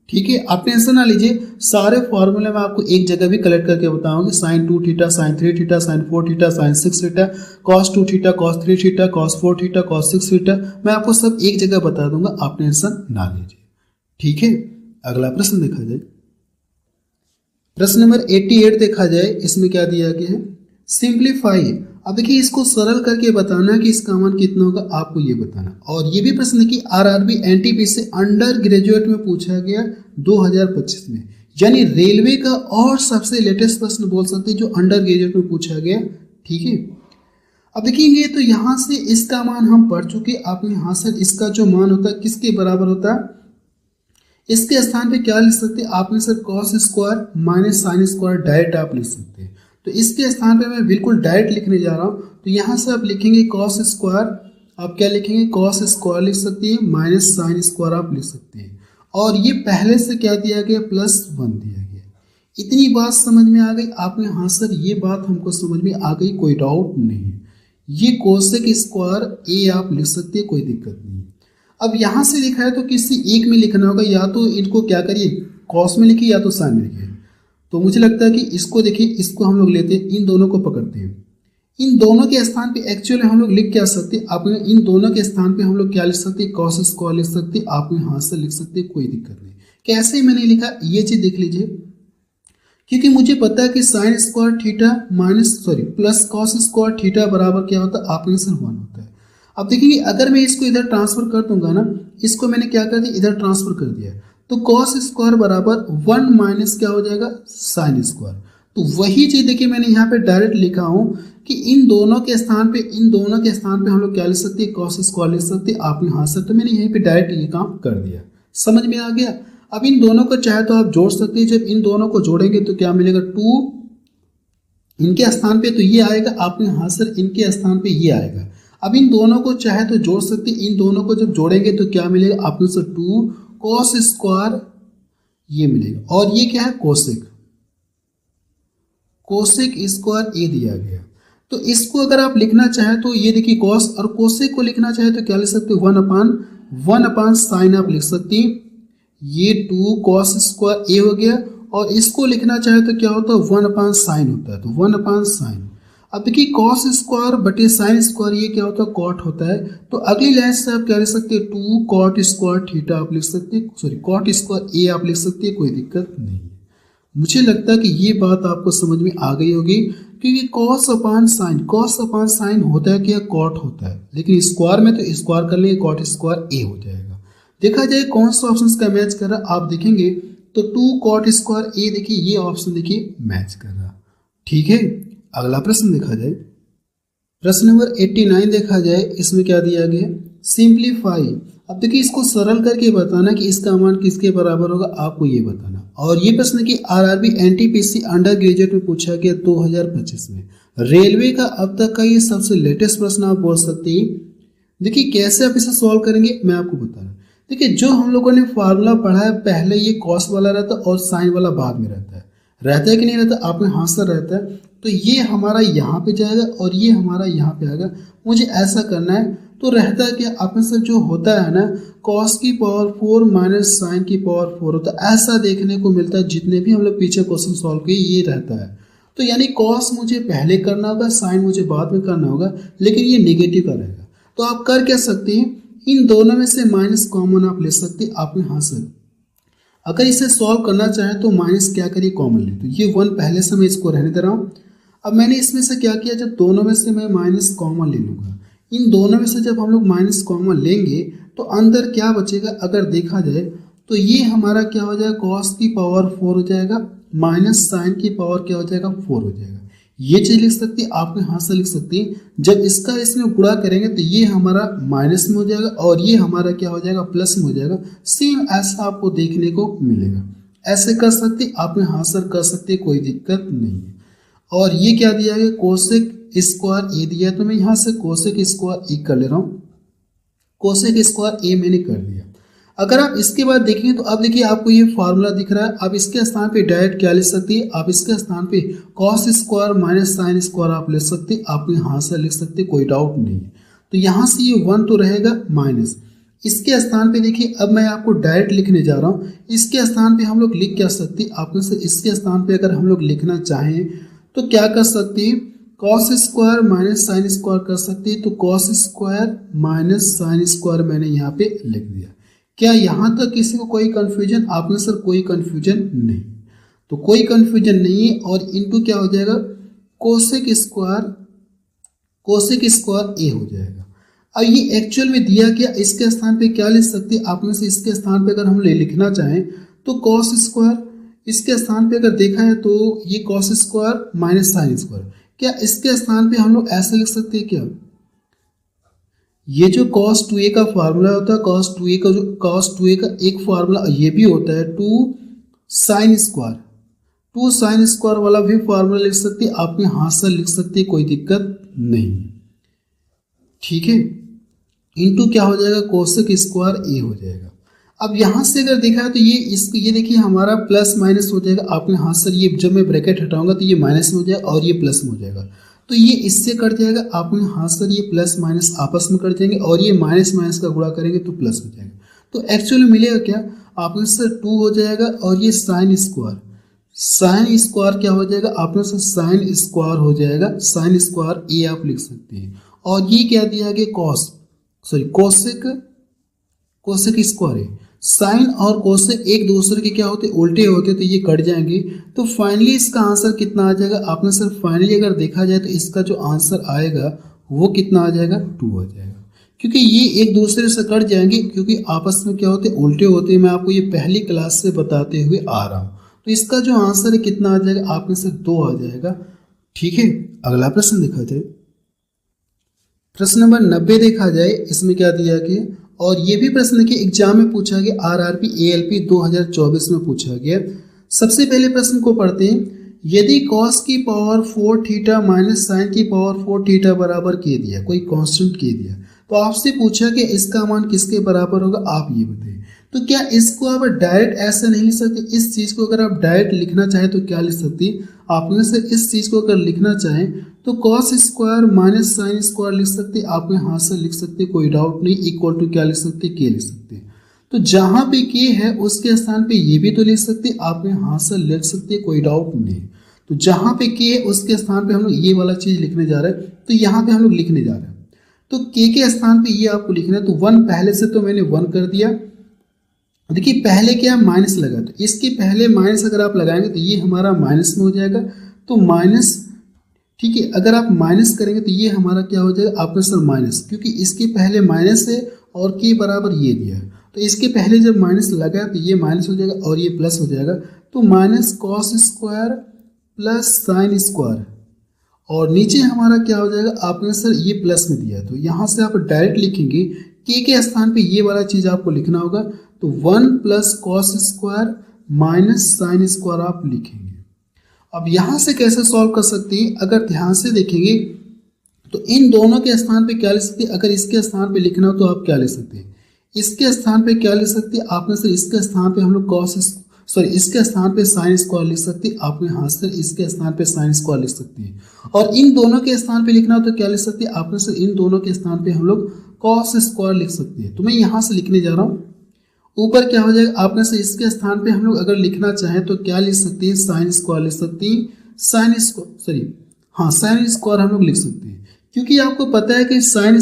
ठीक है। आप टेंशन ना लीजिए, सारे फार्मूले मैं आपको एक जगह भी कलेक्ट करके बताऊंगी, sin 2 theta, sin 3 theta, sin 4 theta, sin 6 theta, cos 2 theta, cos 3 theta, cos 4 theta, cos 6 theta, मैं आपको सब एक जगह बता दूंगा, आप टेंशन ना लीजिए, ठीक है। अगला प्रश्न देखा जाए, प्रश्न नंबर 88 देखा जाए, इसमें क्या दिया गया है, सिंप्लीफाई। अब देखिए इसको सरल करके बताना कि इसका मान कितना होगा, आपको ये बताना। और ये भी प्रश्न की आरआरबी एनटीपी से अंडर ग्रेजुएट में पूछा गया 2025 में, यानी रेलवे का और सबसे लेटेस्ट प्रश्न बोल सकते हैं जो अंडर ग्रेजुएट में पूछा गया, ठीक है। अब देखेंगे तो यहाँ से इसका मान हम पढ़ चुके, आप यहाँ से इसका जो मान होता है किसके बराबर होता है, इसके स्थान पे क्या लिख सकते हैं, आपने sir cos square minus sine square direct आप लिख सकते हैं। तो इसके स्थान पे मैं बिल्कुल डायरेक्ट लिखने जा रहा हूँ। तो यहाँ से आप लिखेंगे कॉस स्क्वायर, आप क्या लिखेंगे कॉस स्क्वायर लिख सकते हैं, माइनस साइन स्क्वायर आप लिख सकते हैं। और ये पहले से क्या दिया गया, +1 दिया गया। इतनी बात समझ में आ गई आपने, हाँ सर ये बात हमको समझ में आ गई, कोई डाउट नहीं है। ये कोसेक स्क्वायर ए आप लिख सकते हैं, कोई दिक्कत नहीं। अब यहाँ से लिखा है तो किसी एक में लिखना होगा, या तो इनको क्या करिए कॉस में लिखिए या तो साइन में लिखिए। तो मुझे लगता है कि इसको देखिए, इसको हम लोग लेते हैं, इन दोनों को पकड़ते हैं। इन दोनों के स्थान पे एक्चुअली हम लोग लिख क्या सकते हैं, आप इन दोनों के स्थान पे हम लोग क्या लिख सकते हैं, कॉस स्क्वायर लिख सकते हैं। आप यहाँ से लिख सकते हैं, कोई दिक्कत नहीं। कैसे मैंने लिखा ये चीज देख लीजिए, क्योंकि मुझे पता है कि sign square theta plus cos square theta बराबर क्या होता है, आपके सर 1 होता है। अब देखेंगे अगर मैं इसको इधर ट्रांसफर कर दूंगा ना, इसको मैंने क्या कर दिया, इधर ट्रांसफर कर दिया, तो कॉस स्क्वायर बराबर 1 माइनस क्या हो जाएगा, साइन स्क्वायर। तो वही चीज देखिए मैंने यहाँ पे डायरेक्ट लिखा हूँ कि इन दोनों के स्थान पे हम लोग क्या लिख सकते हैं, कॉस स्क्वायर लिख सकते हैं। आप यहाँ से, तो मैंने यहीं पे डायरेक्ट ये काम कर दिया, समझ में आ गया। अब इन दोनों को चाहे तो आप जोड़ सकते हैं, जब इन दोनों को जोड़ेंगे तो क्या मिलेगा, 2 इनके स्थान पे तो ये आएगा, आपने हाँ सर इनके स्थान पे ये आएगा। अब इन दोनों को चाहे तो जोड़ सकते, इन दोनों को जब जोड़ेंगे तो क्या मिलेगा, आपने सर 2 कॉस स्क्वायर ये मिलेगा, और ये क्या है कोसेक स्क्वायर ए दिया गया। तो इसको अगर आप लिखना चाहे तो ये देखिए कॉस और कोसेक को लिखना चाहे तो क्या लिख सकते हो, 1 अपान साइन आप लिख सकते हैं। ये 2 कॉस स्क्वायर ए हो गया, और इसको लिखना चाहे तो क्या होता है, 1 अपान साइन होता है, तो 1 अपान साइन। अब देखिए कॉस स्क्वायर बटे साइन स्क्वायर ये क्या होता है, कॉट होता है। तो अगली लाइन से आप क्या लिख सकते हैं, 2 कॉट स्क्वायर थीटा आप लिख सकते हैं, कॉट स्क्वायर ए आप लिख सकते हैं, कोई दिक्कत नहीं है। मुझे लगता है कि ये बात आपको समझ में आ गई होगी, क्योंकि कॉस अपान साइन होता है क्या, कॉट होता है, लेकिन स्क्वायर में तो स्क्वायर कर लेंगे, कॉट स्क्वायर ए हो जाएगा। देखा जाए कौन सा ऑप्शन का मैच कर रहा, आप देखेंगे तो 2 कॉट स्क्वायर ए, देखिए ये ऑप्शन देखिए मैच कर रहा। ठीक है, अगला प्रश्न देखा जाए, प्रश्न नंबर 89 देखा जाए, इसमें क्या दिया गया, सिंप्लीफाई। अब देखिए इसको सरल करके बताना कि इसका मान किसके बराबर होगा, आपको ये बताना। और ये प्रश्न की आरआरबी एनटीपीसी अंडर ग्रेजुएट में पूछा गया 2025 में, रेलवे का अब तक का ये सबसे लेटेस्ट प्रश्न आप बोल सकते हैं। देखिए कैसे आप इसे सॉल्व करेंगे मैं आपको बता रहा हूँ। देखिए जो हम लोगों ने फार्मूला पढ़ा है, पहले ये कॉस वाला रहता है और साइन वाला बाद में रहता है कि नहीं रहता, आप में हाँ सर रहता है। तो ये हमारा यहाँ पे जाएगा और ये हमारा यहाँ पे आएगा, मुझे ऐसा करना है। तो रहता है कि आप में सर जो होता है ना, कॉस की पावर 4 माइनस साइन की पावर 4 होता है, ऐसा देखने को मिलता है जितने भी हम लोग पीछे क्वेश्चन सॉल्व किए ये रहता है। तो यानी कॉस मुझे पहले करना होगा, साइन मुझे बाद में करना होगा, लेकिन ये नेगेटिव का रहेगा। तो आप कर क्या सकते हैं, इन दोनों में से माइनस कॉमन आप ले सकते हैं। आपने हाँ सर अगर इसे सॉल्व करना चाहें तो माइनस क्या करिए, कॉमन ले, तो ये 1 पहले से मैं इसको रहने दे रहा हूँ। अब मैंने इसमें से क्या किया, जब दोनों में से मैं माइनस कॉमन ले लूँगा, इन दोनों में से जब हम लोग माइनस कॉमन लेंगे तो अंदर क्या बचेगा, अगर देखा जाए तो ये हमारा क्या हो जाएगा, कॉस की पावर 4 हो जाएगा, माइनस साइन की पावर क्या हो जाएगा, 4 हो जाएगा। ये चीज लिख सकते हैं, आपने हाथ से लिख सकते हैं। जब इसका इसमें गुणा करेंगे तो ये हमारा माइनस में हो जाएगा और ये हमारा क्या हो जाएगा, प्लस में हो जाएगा। सेम ऐसा आपको देखने को मिलेगा, ऐसे कर सकते, आपने हाथ से कर सकते, कोई दिक्कत नहीं है। और ये क्या दिया गया, कोसेक स्क्वायर ए दिया, तो मैं यहाँ से कोसेक स्क्वायर ए कर ले रहा हूँ। कोसेक स्क्वायर ए मैंने कर दिया। अगर आप इसके बाद देखेंगे तो अब देखिए आपको ये फार्मूला दिख रहा है। आप इसके स्थान पे डायरेक्ट क्या ले सकते हैं, आप इसके स्थान पे cos square minus sine square आप ले सकते हैं, आप यहाँ से लिख सकते, कोई डाउट नहीं है। तो यहाँ से ये 1 तो रहेगा माइनस, इसके स्थान पे देखिए अब मैं आपको डायरेक्ट लिखने जा रहा हूँ। इसके स्थान पे हम लोग लिख क्या सकते हैं, आप से इसके स्थान पे अगर हम लोग लिखना चाहें तो क्या कर सकते हैं, cos square minus sine square कर सकते हैं। तो cos square minus sine square मैंने यहाँ पे लिख दिया। क्या यहाँ तक किसी को कोई कंफ्यूजन, आपने सर कोई कंफ्यूजन नहीं, तो कोई कंफ्यूजन नहीं है। और इनटू क्या हो जाएगा, कोसेक स्क्वायर ए हो जाएगा। अब ये एक्चुअल में दिया गया, इसके स्थान पे क्या लिख सकते हैं, आपने से इसके स्थान पे अगर हम लिखना चाहें तो कॉस स्क्वायर, इसके स्थान पे अगर देखा है तो ये cos square minus sine square, क्या इसके स्थान पे हम लोग ऐसे लिख सकते हैं क्या, ये जो cos 2a का फार्मूला होता है, cos 2a का एक फार्मूला ये भी होता है 2 sin स्क्वायर, 2 sin स्क्वायर वाला भी फार्मूला लिख सकते हैं, आपने हाथ से लिख सकते हैं, कोई दिक्कत नहीं। ठीक है, इनटू क्या हो जाएगा, कोसेक स्क्वायर ए हो जाएगा। अब यहाँ से अगर देखा है तो ये देखिए हमारा प्लस माइनस हो जाएगा, आपने हाथ से ये जब मैं ब्रैकेट हटाऊंगा तो ये माइनस में हो जाएगा और ये प्लस में हो जाएगा, तो ये इससे कट जाएगा, आपने हाथ से ये प्लस माइनस आपस में कट जाएंगे और ये माइनस माइनस का गुणा करेंगे तो प्लस हो जाएगा। तो एक्चुअली मिलेगा क्या, आपने से 2 हो जाएगा और ये साइन स्क्वायर क्या हो जाएगा, आपने से साइन स्क्वायर हो जाएगा, साइन स्क्वायर ए आप लिख सकते हैं। और ये क्या दिया गया, कोसेक स्क्वायर है। साइन और कोसेक एक दूसरे के क्या होते, उल्टे होते, तो ये कट जाएंगे। तो फाइनली इसका आंसर कितना आ जाएगा, आपने सर फाइनली अगर देखा जाए तो इसका जो आंसर आएगा वो कितना आ जाएगा, 2 आ जाएगा, क्योंकि ये एक दूसरे से कट जाएंगे, क्योंकि आपस में क्या होते, उल्टे होते। मैं आपको ये पहली क्लास से बताते हुए आ रहा हूँ। तो इसका जो आंसर है कितना आ जाएगा, आपने सर 2 आ जाएगा। ठीक है, अगला प्रश्न देखा जाए। प्रश्न नंबर 90 देखा जाए, इसमें क्या दिया गया, और ये भी प्रश्न देखिए एग्जाम में पूछा गया, आरआरबी एएलपी 2024 में पूछा गया। सबसे पहले प्रश्न को पढ़ते हैं। यदि cos की पावर 4 थीटा माइनस साइन की पावर 4 थीटा बराबर के दिया, कोई कांस्टेंट के दिया, तो आपसे पूछा कि इसका मान किसके बराबर होगा, आप ये बताइए। तो क्या इसको आप डायरेक्ट ऐसे नहीं लिख सकते, इस चीज़ को अगर आप डायरेक्ट लिखना चाहें तो क्या लिख सकती, आपने से इस चीज़ को अगर लिखना चाहें तो cos square minus sine square लिख सकते, आपने हाथ से लिख सकते, कोई डाउट नहीं, इक्वल टू क्या लिख सकते, के लिख सकते। तो जहाँ पे के है उसके स्थान पे ये भी तो लिख सकते, आपने हाथ से लिख सकते, कोई डाउट नहीं। तो जहाँ पे के है उसके स्थान पे हम लोग ये वाला चीज़ लिखने जा रहे हैं, तो यहाँ पे हम लोग लिखने जा रहे हैं, तो के स्थान पे ये आपको लिखना है। तो 1 पहले से तो मैंने 1 कर दिया। देखिए पहले क्या माइनस लगा, तो इसके पहले माइनस अगर आप लगाएंगे तो ये हमारा माइनस में हो जाएगा, तो माइनस। ठीक है, अगर आप माइनस करेंगे तो ये हमारा क्या हो जाएगा, आपका सर माइनस, क्योंकि इसके पहले माइनस है और के बराबर ये दिया है, तो इसके पहले जब माइनस लगा तो ये माइनस हो जाएगा और ये प्लस हो जाएगा। तो minus cos square plus sine square, और नीचे हमारा क्या हो जाएगा, आपने सर ये प्लस में दिया है, तो यहाँ से आप डायरेक्ट लिखेंगे के स्थान पे ये वाला चीज़ आपको लिखना होगा। तो 1 plus cos square minus sine square आप लिखेंगे। अब यहाँ से कैसे सॉल्व कर सकते हैं, अगर ध्यान से देखेंगे तो इन दोनों के स्थान पे क्या लिख सकते हैं, अगर इसके स्थान पे लिखना हो तो आप क्या लिख सकते हैं, इसके स्थान पे क्या लिख सकते हैं, आपने सर इसके स्थान पे हम लोग इसके स्थान पे साइन स्क्वायर लिख सकते हैं, आपने हाथ से इसके स्थान पे साइन स्क्वायर लिख सकते हैं। और इन दोनों के स्थान पे लिखना हो तो क्या लिख सकते हैं, आपने सर इन दोनों के स्थान पे हम लोग कॉस स्क्वायर लिख सकते हैं। तो मैं यहाँ से लिखने जा रहा हूँ, ऊपर क्या हो जाएगा, आपने से इसके स्थान पे हम लोग अगर लिखना चाहें तो क्या लिख सकते हैं, साइन स्क्वायर लिख सकते हैं, साइन स्क्वायर हम लोग लिख सकते हैं, क्योंकि आपको पता है कि sine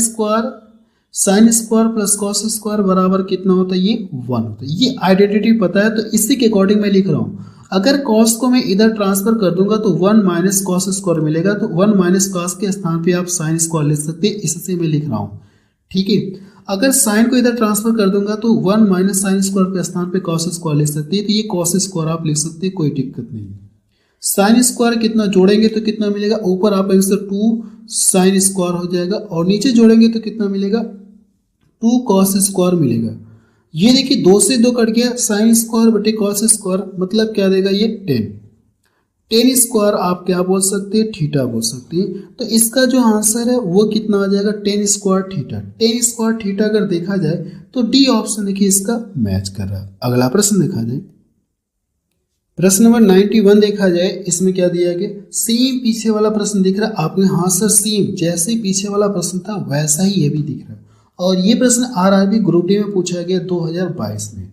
square plus cos square बराबर कितना होता है, ये 1 होता है, ये आइडेंटिटी पता है। तो इसी के अकॉर्डिंग मैं लिख रहा हूँ। अगर कॉस को मैं इधर ट्रांसफर कर दूंगा तो 1 माइनस कॉस स्क्वायर मिलेगा, तो 1 माइनस कॉस के स्थान पे आप साइन स्क्वायर लिख सकते हैं, इससे मैं लिख रहा हूँ। ठीक है, अगर साइन को इधर ट्रांसफर कर दूंगा तो 1 माइनस साइन स्क्वायर के स्थान पे कॉस स्क्वायर लिख सकते हैं, तो ये कॉस स्क्वायर आप लिख सकते हैं, कोई दिक्कत नहीं। साइन स्क्वायर कितना जोड़ेंगे तो कितना मिलेगा, ऊपर आप आंसर 2 साइन स्क्वायर हो जाएगा और नीचे जोड़ेंगे तो कितना मिलेगा, 2 कॉस स्क्वायर मिलेगा। ये देखिए 2 से 2 कट गया, साइन स्क्वायर बटे कॉस स्क्वायर मतलब क्या देगा, ये 10 स्क्वायर आप क्या बोल सकते हैं, थीटा बोल सकते हैं। तो इसका जो आंसर है वो कितना आ जाएगा, 10 स्क्वायर थीटा। 10 स्क्वायर थीटा अगर देखा जाए तो डी ऑप्शन देखिए इसका मैच कर रहा है। अगला प्रश्न देखा जाए, प्रश्न नंबर 91 देखा जाए, इसमें क्या दिया गया, सेम पीछे वाला प्रश्न दिख रहा है आपने, हाँ सर सेम जैसे पीछे वाला प्रश्न था वैसा ही ये भी दिख रहा है, और ये प्रश्न आरआरबी ग्रुप डी में पूछा गया 2022 में।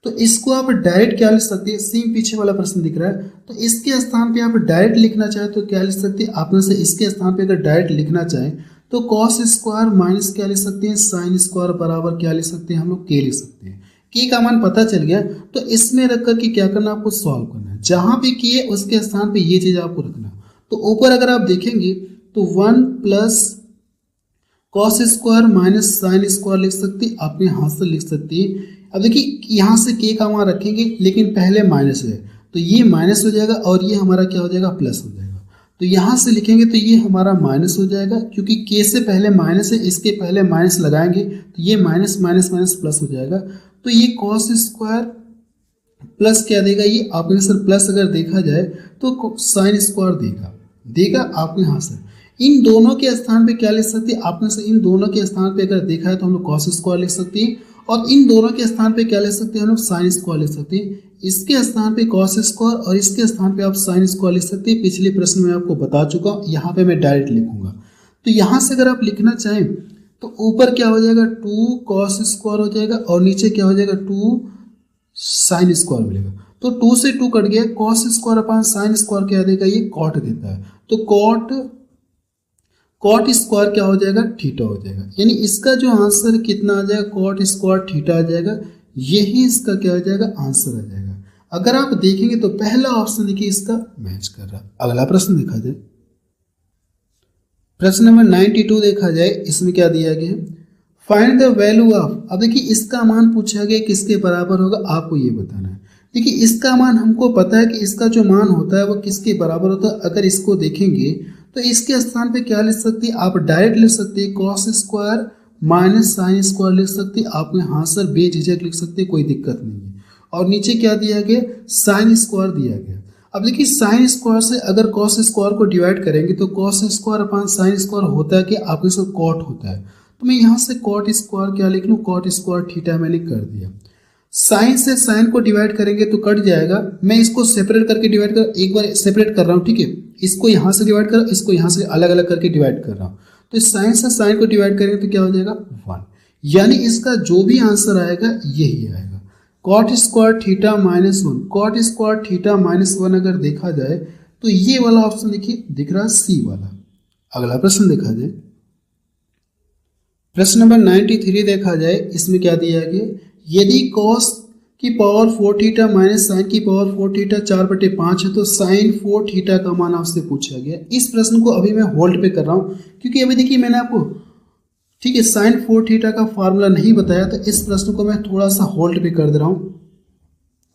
तो इसको आप डायरेक्ट क्या लिख सकते हैं, सेम पीछे वाला प्रश्न दिख रहा है, तो इसके स्थान पे आप डायरेक्ट लिखना चाहे तो क्या लिख सकते हैं, आपने से इसके स्थान पे अगर डायरेक्ट लिखना चाहे तो कॉस स्क्वायर माइनस क्या लिख सकते हैं, साइन स्क्वायर बराबर क्या लिख सकते हैं, हम लोग के लिख सकते हैं। के का मान पता चल गया, तो इसमें रख कर के क्या करना, आपको सॉल्व करना है। जहां पे के है उसके स्थान पे ये चीज आपको रखना। तो ऊपर अगर आप देखेंगे तो 1 plus cos square minus sine square लिख सकते, अपने हाथ से लिख सकती है। अब देखिए यहाँ से के का मान रखेंगे, लेकिन पहले माइनस है तो ये माइनस हो जाएगा और ये हमारा क्या हो जाएगा, प्लस हो जाएगा। तो यहाँ से लिखेंगे तो ये हमारा माइनस हो जाएगा, क्योंकि के से पहले माइनस है, इसके पहले माइनस लगाएंगे तो ये माइनस माइनस माइनस प्लस हो जाएगा। तो ये कॉस स्क्वायर प्लस क्या देगा, ये आपके सर प्लस अगर देखा जाए तो साइन स्क्वायर देगा आपके यहाँ से। इन दोनों के स्थान पे क्या लिख सकते हैं आपने से, इन दोनों के स्थान पे अगर देखा है तो हम लोग कॉस स्क्वायर लिख सकते हैं, और इन दोनों के स्थान पे क्या लिख सकते हैं हम लोग साइन स्क्वायर लिख सकते हैं। इसके स्थान पे कॉस स्क्वायर और इसके स्थान पे आप साइन स्क्वायर लिख सकते हैं। पिछले प्रश्न में आपको बता चुका हूँ, यहाँ पे मैं डायरेक्ट लिखूंगा। तो यहाँ से अगर आप लिखना चाहें तो ऊपर क्या हो जाएगा 2 कॉस स्क्वायर हो जाएगा और नीचे क्या हो जाएगा 2 साइन स्क्वायर मिलेगा। तो 2 से 2 कट गया, cos square upon sine square क्या देगा, ये कॉट देता है। तो कॉट स्क्वायर क्या हो जाएगा, थीटा हो जाएगा। यानी इसका जो आंसर कितना आ जाएगा, कॉट स्क्वायर थीटा आ जाएगा। यही इसका क्या हो जाएगा, आंसर आ जाएगा। अगर आप देखेंगे तो पहला ऑप्शन देखिए इसका मैच कर रहा है। अगला प्रश्न देखा जाए, प्रश्न नंबर 92 देखा जाए, इसमें क्या दिया गया है, फाइंड द वैल्यू ऑफ। अब देखिए इसका मान पूछा गया किसके बराबर होगा, आपको ये बताना है। देखिए इसका मान हमको पता है कि इसका जो मान होता है वो किसके बराबर होता है। अगर इसको देखेंगे तो इसके स्थान पे क्या लिख सकते हैं, आप डायरेक्ट लिख सकते हैं cos square minus sine square लिख सकते हैं। आप यहाँ सर बेझिझक लिख सकते हैं, कोई दिक्कत नहीं है। और नीचे क्या दिया गया, साइन स्क्वायर दिया गया। अब देखिए साइन स्क्वायर से अगर कॉस स्क्वायर को डिवाइड करेंगे तो cos square upon sine square होता है कि आपके साथ कॉट होता है। तो मैं यहाँ से कॉट स्क्वायर क्या लिख लूँ, कॉट स्क्वायर थीटा मैंने कर दिया। साइन से साइन को डिवाइड करेंगे तो कट जाएगा। मैं इसको सेपरेट करके डिवाइड कर, एक बार सेपरेट कर रहा हूँ, ठीक है। इसको यहाँ से डिवाइड कर, इसको यहाँ से अलग अलग करके डिवाइड कर रहा हूँ। तो साइन से साइन को डिवाइड करेंगे तो क्या हो जाएगा 1। यानी इसका जो भी आंसर आएगा यही आएगा, cot square theta minus 1। Cot square theta minus 1 अगर देखा जाए तो ये वाला ऑप्शन देखिए दिख रहा है, सी वाला। अगला प्रश्न देखा जाए, प्रश्न नंबर 93 देखा जाए, इसमें क्या दिया गया, यदि कॉस की पावर 4 थीटा माइनस साइन की पावर 4 थीटा 4/5 है तो साइन 4 थीटा का मान आपसे पूछा गया। इस प्रश्न को अभी मैं होल्ड पे कर रहा हूँ, क्योंकि अभी देखिए मैंने आपको, ठीक है, साइन 4 थीटा का फार्मूला नहीं बताया, तो इस प्रश्न को मैं थोड़ा सा होल्ड पे कर दे रहा हूँ,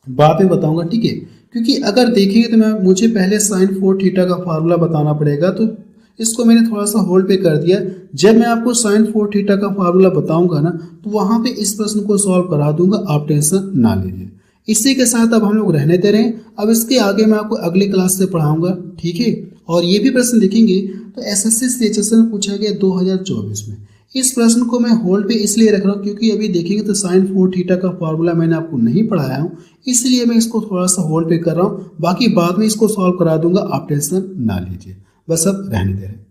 बाद में बताऊंगा, ठीक है। क्योंकि अगर देखेंगे तो मुझे पहले साइन 4 थीटा का फार्मूला बताना पड़ेगा, तो इसको मैंने थोड़ा सा होल्ड पे कर दिया। जब मैं आपको साइन 4 थीटा का फार्मूला बताऊंगा ना तो वहां पे इस प्रश्न को सॉल्व करा दूंगा, आप टेंशन ना लीजिए। इसी के साथ अब हम लोग रहने दे रहे हैं। अब इसके आगे मैं आपको अगली क्लास से पढ़ाऊंगा, ठीक है। और ये भी प्रश्न देखेंगे तो एसएससी सीएचएसएल में पूछा गया 2024 में। इस प्रश्न को मैं होल्ड पे इसलिए रख रहा हूँ क्योंकि अभी देखेंगे तो साइन 4 थीटा का फार्मूला मैंने आपको नहीं पढ़ाया हूँ, इसलिए मैं इसको थोड़ा सा होल्ड पे कर रहा हूँ। बाकी बाद में इसको सॉल्व करा दूंगा, आप टेंशन ना लीजिए, बस अब रहने दे रहे हैं।